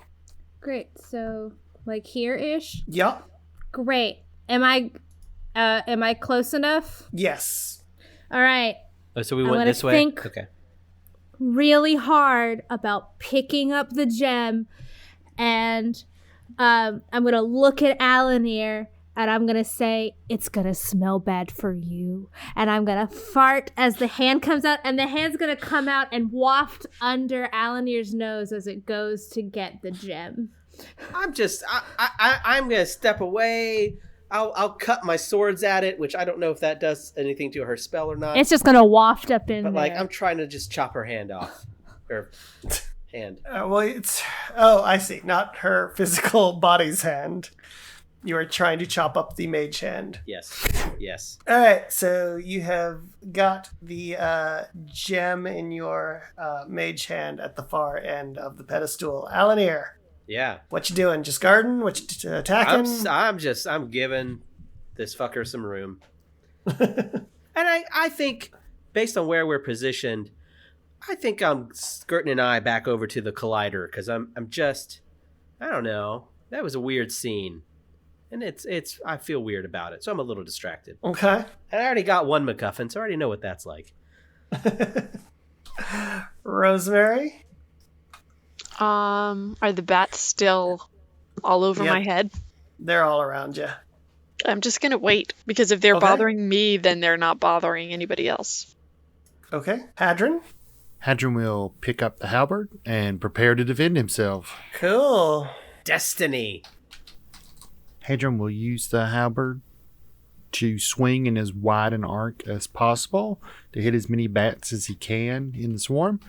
Great, so, like here-ish? Yup. Great. Am I close enough? Yes. Alright. Oh, so we I'm went gonna this way? think- Okay. Really hard about picking up the gem, and I'm gonna look at Alanir and I'm gonna say, it's gonna smell bad for you, and I'm gonna fart as the hand comes out, and the hand's gonna come out and waft under Alanir's nose as it goes to get the gem. I'm gonna step away. I'll cut my swords at it, which I don't know if that does anything to her spell or not. It's just gonna waft up in but there. like I'm trying to just chop her hand off. Her hand. I see. Not her physical body's hand. You are trying to chop up the mage hand. Yes. All right, so you have got the gem in your mage hand at the far end of the pedestal. Alanir, Yeah. what you doing? Just guarding? What you attacking? I'm giving this fucker some room. And I think, based on where we're positioned, I think I'm skirting an eye back over to the collider because I don't know. That was a weird scene. And I feel weird about it, so I'm a little distracted. Okay. And I already got one MacGuffin, so I already know what that's like. Rosemary? Are the bats still all over my head? They're all around you. I'm just gonna wait, because if they're Okay. bothering me, then they're not bothering anybody else. Okay. Hadron? Hadron will pick up the halberd and prepare to defend himself. Cool. Destiny. Hadron will use the halberd to swing in as wide an arc as possible to hit as many bats as he can in the swarm.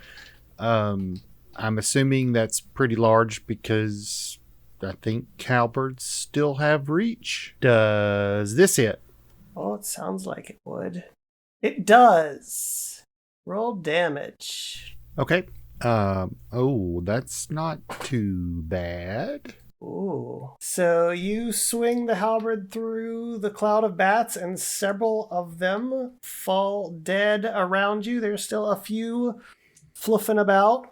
I'm assuming that's pretty large because I think halberds still have reach. Does this hit? Oh, it sounds like it would. It does. Roll damage. Okay. That's not too bad. Ooh. So you swing the halberd through the cloud of bats, and several of them fall dead around you. There's still a few fluffing about.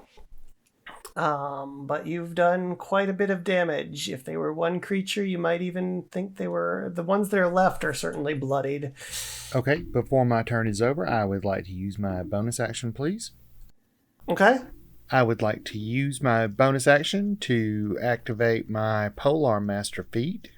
But you've done quite a bit of damage. If they were one creature, you might even think they were... The ones that are left are certainly bloodied. Okay, before my turn is over, I would like to use my bonus action, please. Okay. I would like to use my bonus action to activate my Polar Master feat.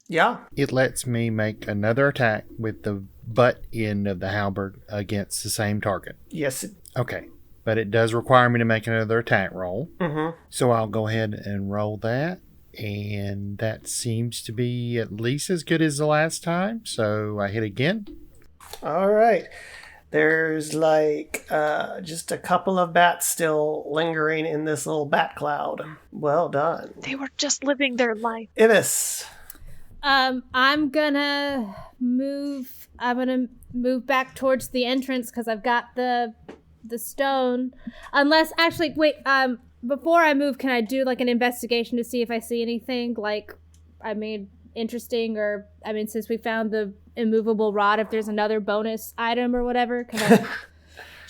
Yeah. It lets me make another attack with the butt end of the halberd against the same target. Yes. Okay, but it does require me to make another attack roll. Mm-hmm. So I'll go ahead and roll that. And that seems to be at least as good as the last time. So I hit again. All right. There's like just a couple of bats still lingering in this little bat cloud. Well done. They were just living their life. Ibis. I'm gonna move back towards the entrance because I've got the stone. Unless, actually, wait, before I move, can I do like an investigation to see if I see anything interesting, or since we found the immovable rod, if there's another bonus item or whatever?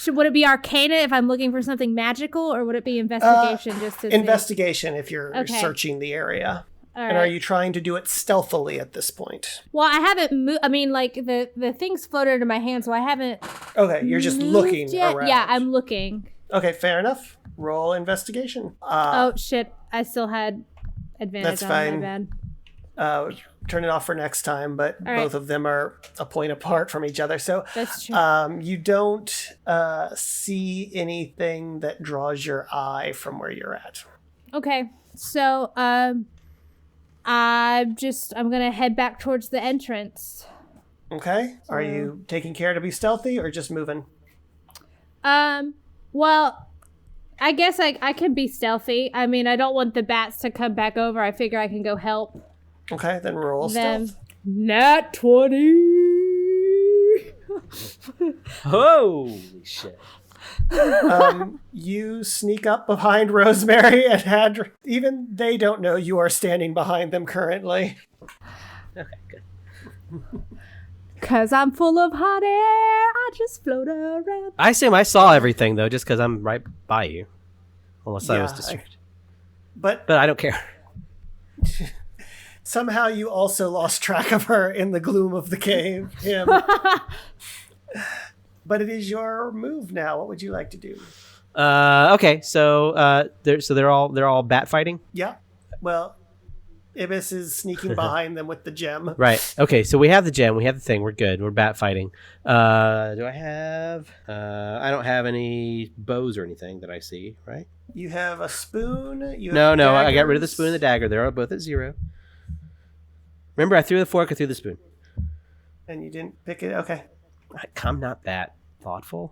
Would it be Arcana if I'm looking for something magical, or would it be investigation just to investigation if you're Okay. searching the area? All And right. are you trying to do it stealthily at this point? Well, I haven't moved. The things floated into my hand, so I haven't Okay, you're just moved looking yet. around. Yeah, I'm looking. Okay, fair enough. Roll investigation. Oh shit! I still had advantage That's on fine. my bad. Turn it off for next time, but All right. both of them are a point apart from each other. So That's true. you don't see anything that draws your eye from where you're at. Okay, so I'm gonna head back towards the entrance. Okay. Are you taking care to be stealthy or just moving? Well, I guess I can be stealthy. I mean, I don't want the bats to come back over. I figure I can go help Okay, then roll them. stealth. Nat 20. Holy shit. You sneak up behind Rosemary and Hadron. Even they don't know you are standing behind them currently. Okay, good. Cause I'm full of hot air. I just float around. I assume I saw everything, though, just because I'm right by you. Unless I was Yeah, distracted. But But I don't care. somehow you also lost track of her in the gloom of the cave. Him. But it is your move now. What would you like to do? Okay, so they're all bat fighting? Yeah. Well, Ibis is sneaking behind them with the gem. Right. Okay, so we have the gem, we have the thing, we're good. We're bat fighting. Do I have I don't have any bows or anything that I see, right? You have a spoon. No, I got rid of the spoon and the dagger. They're both at 0. Remember, I threw the fork, I threw the spoon. And you didn't pick it. Okay. I'm not that thoughtful.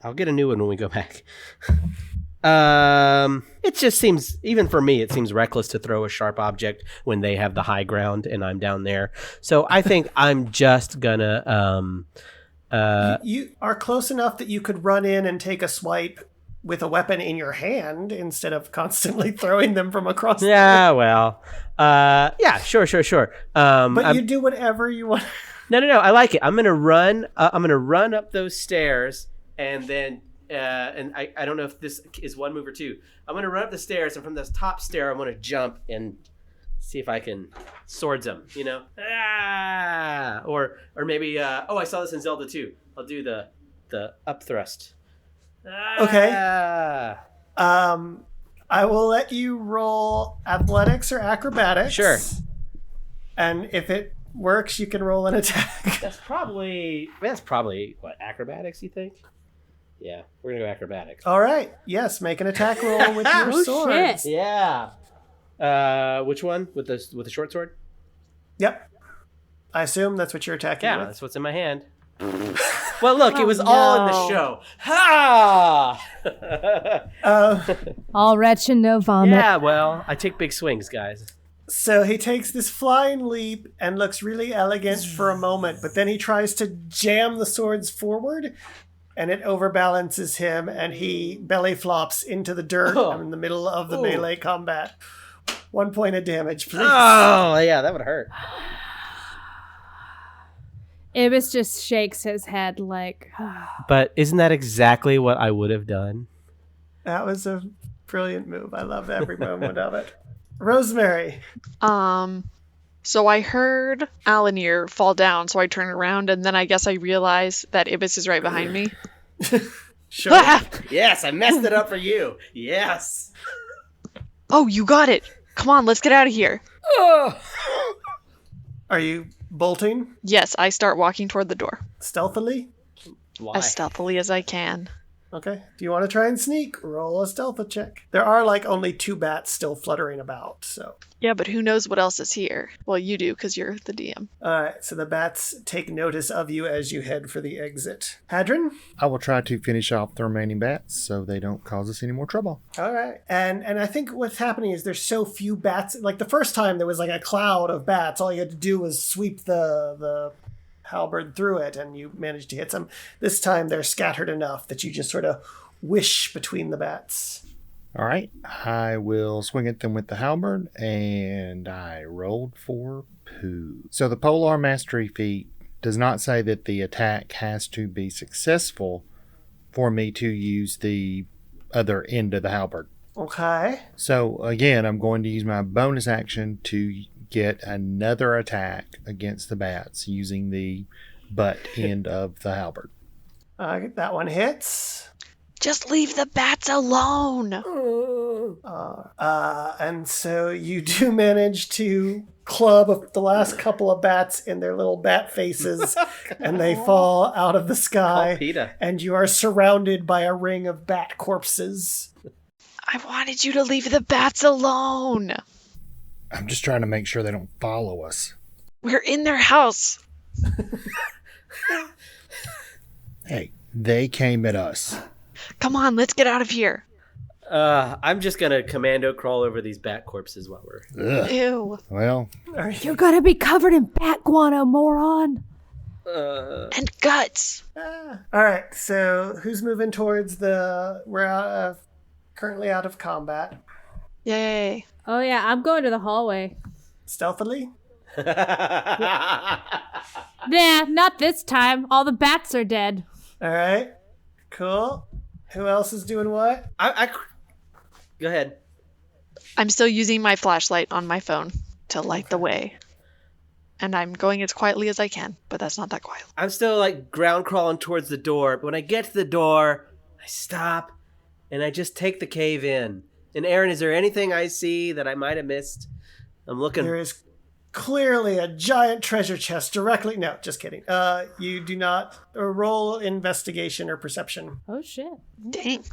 I'll get a new one when we go back. It just seems, even for me, it seems reckless to throw a sharp object when they have the high ground and I'm down there. So I think I'm just gonna You are close enough that you could run in and take a swipe with a weapon in your hand instead of constantly throwing them from across. yeah, well, yeah, sure. But you do whatever you want. No, I like it. I'm gonna run up those stairs and then. And I don't know if this is one move or two. I'm going to run up the stairs, and from this top stair, I'm going to jump and see if I can swords them, you know? Ah! Or maybe, I saw this in Zelda too. I'll do the up thrust. Okay. Ah! I will let you roll athletics or acrobatics. Sure. And if it works, you can roll an attack. That's probably what, acrobatics, you think? Yeah, we're going to go acrobatics. All right. Yes, make an attack roll with your Oh, sword. shit. Yeah. Which one? With the short sword? Yep. I assume that's what you're attacking Yeah, with. that's what's in my hand. Well, look, it was all in the show. Ha! All retch and no vomit. Yeah, well, I take big swings, guys. So he takes this flying leap and looks really elegant for a moment, but then he tries to jam the swords forward, and it overbalances him, and he belly flops into the dirt in the middle of the melee combat. 1 point of damage, please. Oh, yeah, that would hurt. Ibis just shakes his head like. But isn't that exactly what I would have done? That was a brilliant move. I love every moment of it. Rosemary. So I heard Alanir fall down, so I turned around, and then I guess I realized that Ibis is right behind me. Sure. Yes, I messed it up for you. Yes. Oh, you got it! Come on, let's get out of here. Are you bolting Yes, I start walking toward the door. stealthily? Why? As stealthily as I can. Okay. Do you want to try and sneak? Roll a stealth check. There are only 2 bats still fluttering about, so. Yeah, but who knows what else is here? Well, you do, because you're the DM. All right, so the bats take notice of you as you head for the exit. Hadron? I will try to finish off the remaining bats so they don't cause us any more trouble. All right. And I think what's happening is there's so few bats. Like the first time there was a cloud of bats. All you had to do was sweep the halberd through it and you managed to hit some. This time they're scattered enough that you just sort of wish between the bats. All right, I will swing at them with the halberd, and I rolled for poo. So the Polar Mastery feat does not say that the attack has to be successful for me to use the other end of the halberd. Okay. So again, I'm going to use my bonus action to get another attack against the bats using the butt end of the halberd. That one hits. Just leave the bats alone. And so you do manage to club the last couple of bats in their little bat faces, and they fall out of the sky. Call PETA. And you are surrounded by a ring of bat corpses. I wanted you to leave the bats alone. I'm just trying to make sure they don't follow us. We're in their house. Hey, they came at us. Come on, let's get out of here. I'm just gonna commando crawl over these bat corpses while we're. Ugh. Ew. Well, You're gonna be covered in bat guano, moron. And guts. All right, so who's moving towards the... We're currently out of combat. Yay. Oh yeah, I'm going to the hallway. Stealthily? Nah, not this time. All the bats are dead. All right, cool. Who else is doing what? Go ahead. I'm still using my flashlight on my phone to light the way. And I'm going as quietly as I can, but that's not that quiet. I'm still like ground crawling towards the door, but when I get to the door, I stop and I just take the cave in. And Aaron, is there anything I see that I might have missed? I'm looking. There is clearly a giant treasure chest directly... No, just kidding. You do not roll investigation or perception. Oh shit. Dang.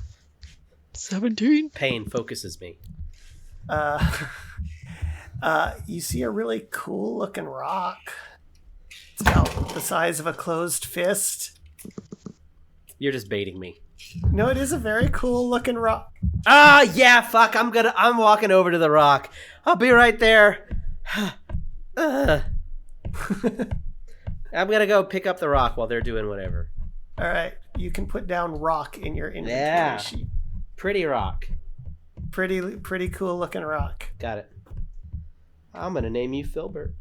17. Pain focuses me. You see a really cool looking rock. It's about the size of a closed fist. You're just baiting me. No, it is a very cool looking rock. Ah, yeah, fuck. I'm walking over to the rock. I'll be right there. I'm gonna go pick up the rock while they're doing whatever. All right, you can put down rock in your inventory Yeah. sheet. Pretty rock. Pretty cool looking rock. Got it. I'm gonna name you Filbert.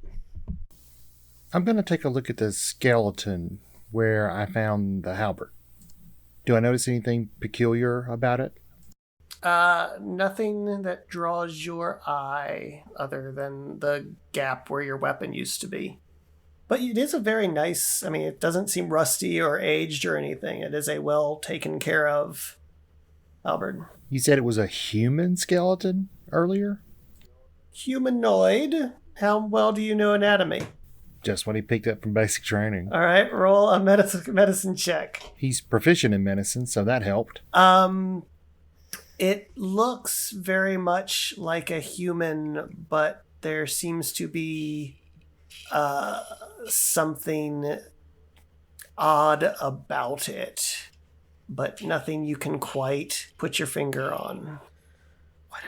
I'm going to take a look at the skeleton where I found the halberd. Do I notice anything peculiar about it? Nothing that draws your eye other than the gap where your weapon used to be. But it is a very nice, I mean, it doesn't seem rusty or aged or anything. It is a well taken care of halberd. You said it was a human skeleton earlier? Humanoid. How well do you know anatomy? Just what he picked up from basic training. All right, roll a medicine check. He's proficient in medicine, so that helped. It looks very much like a human, but there seems to be something odd about it, but nothing you can quite put your finger on.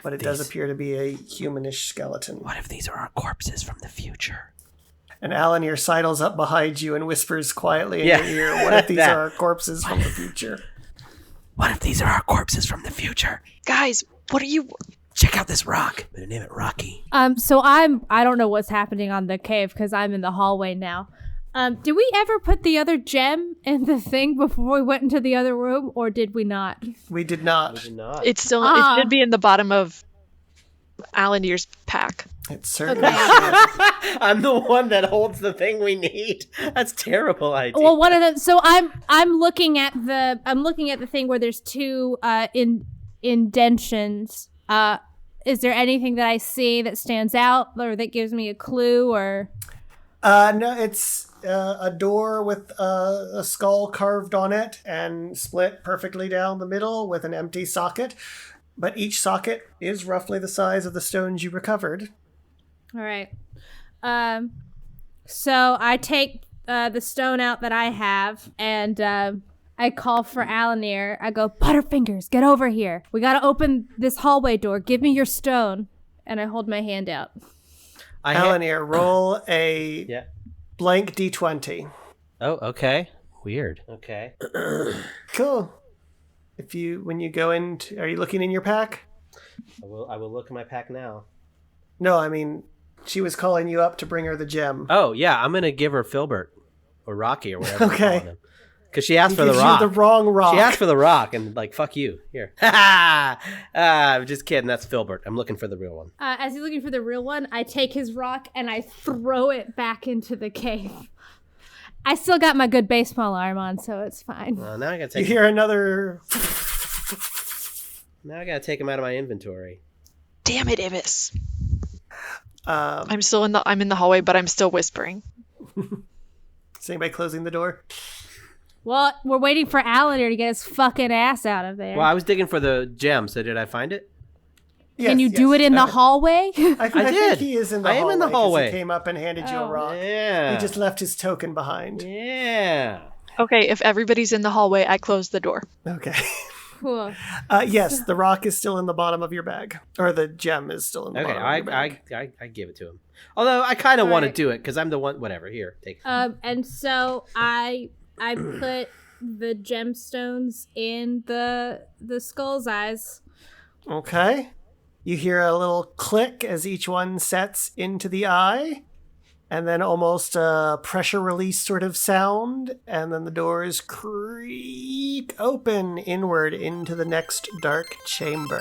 But it does appear to be a humanish skeleton. What if these are our corpses from the future? And Alan here sidles up behind you and whispers quietly in your ear, what if these are our corpses from the future? What if these are our corpses from the future? Guys, what are you... Check out this rock. I'm gonna name it Rocky. So I don't know what's happening on the cave because I'm in the hallway now. Did we ever put the other gem in the thing before we went into the other room, or did we not? We did not. It's still... It should be in the bottom of Alandir's pack. It certainly should. I'm the one that holds the thing we need. That's a terrible idea. Well, one of them. So I'm looking at the thing where there's two indentions. Is there anything that I see that stands out or that gives me a clue or? No, it's a door with a skull carved on it and split perfectly down the middle with an empty socket. But each socket is roughly the size of the stones you recovered. All right. So I take the stone out that I have, and I call for Alanir. I go, Butterfingers, get over here. We got to open this hallway door. Give me your stone. And I hold my hand out. Alanir, roll a blank D20. Oh, okay. Weird. Okay. Cool. When you go into, are you looking in your pack? I will look in my pack now. No, I mean, she was calling you up to bring her the gem. Oh, yeah, I'm going to give her Filbert or Rocky or whatever. Okay. Because she asked for the gives rock. You the wrong rock. She asked for the rock and like, fuck you. Here. I'm just kidding. That's Filbert. I'm looking for the real one. As he's looking for the real one, I take his rock and I throw it back into the cave. I still got my good baseball arm on, so it's fine. Now I got to You take hear another Now I gotta take them out of my inventory. Damn it, Ibis. Um, I'm in the hallway, but I'm still whispering. is anybody closing the door? Well, we're waiting for Alander to get his fucking ass out of there. Well, I was digging for the gem, so did I find it? Can you do it in the hallway? I did. think he is in the I am hallway. in the 'cause hallway. He came up and handed you a rock. Yeah. He just left his token behind. Yeah. Okay, if everybody's in the hallway, I close the door. Okay. Cool. Yes, the rock is still in the bottom of your bag. Or the gem is still in the Okay, bottom of your bag. I give it to him. Although I kind of want to Alright. do it because I'm the one. Whatever. Here, take. And so I put the gemstones in the skull's eyes. Okay. You hear a little click as each one sets into the eye, and then almost a pressure release sort of sound, and then the doors creak open inward into the next dark chamber.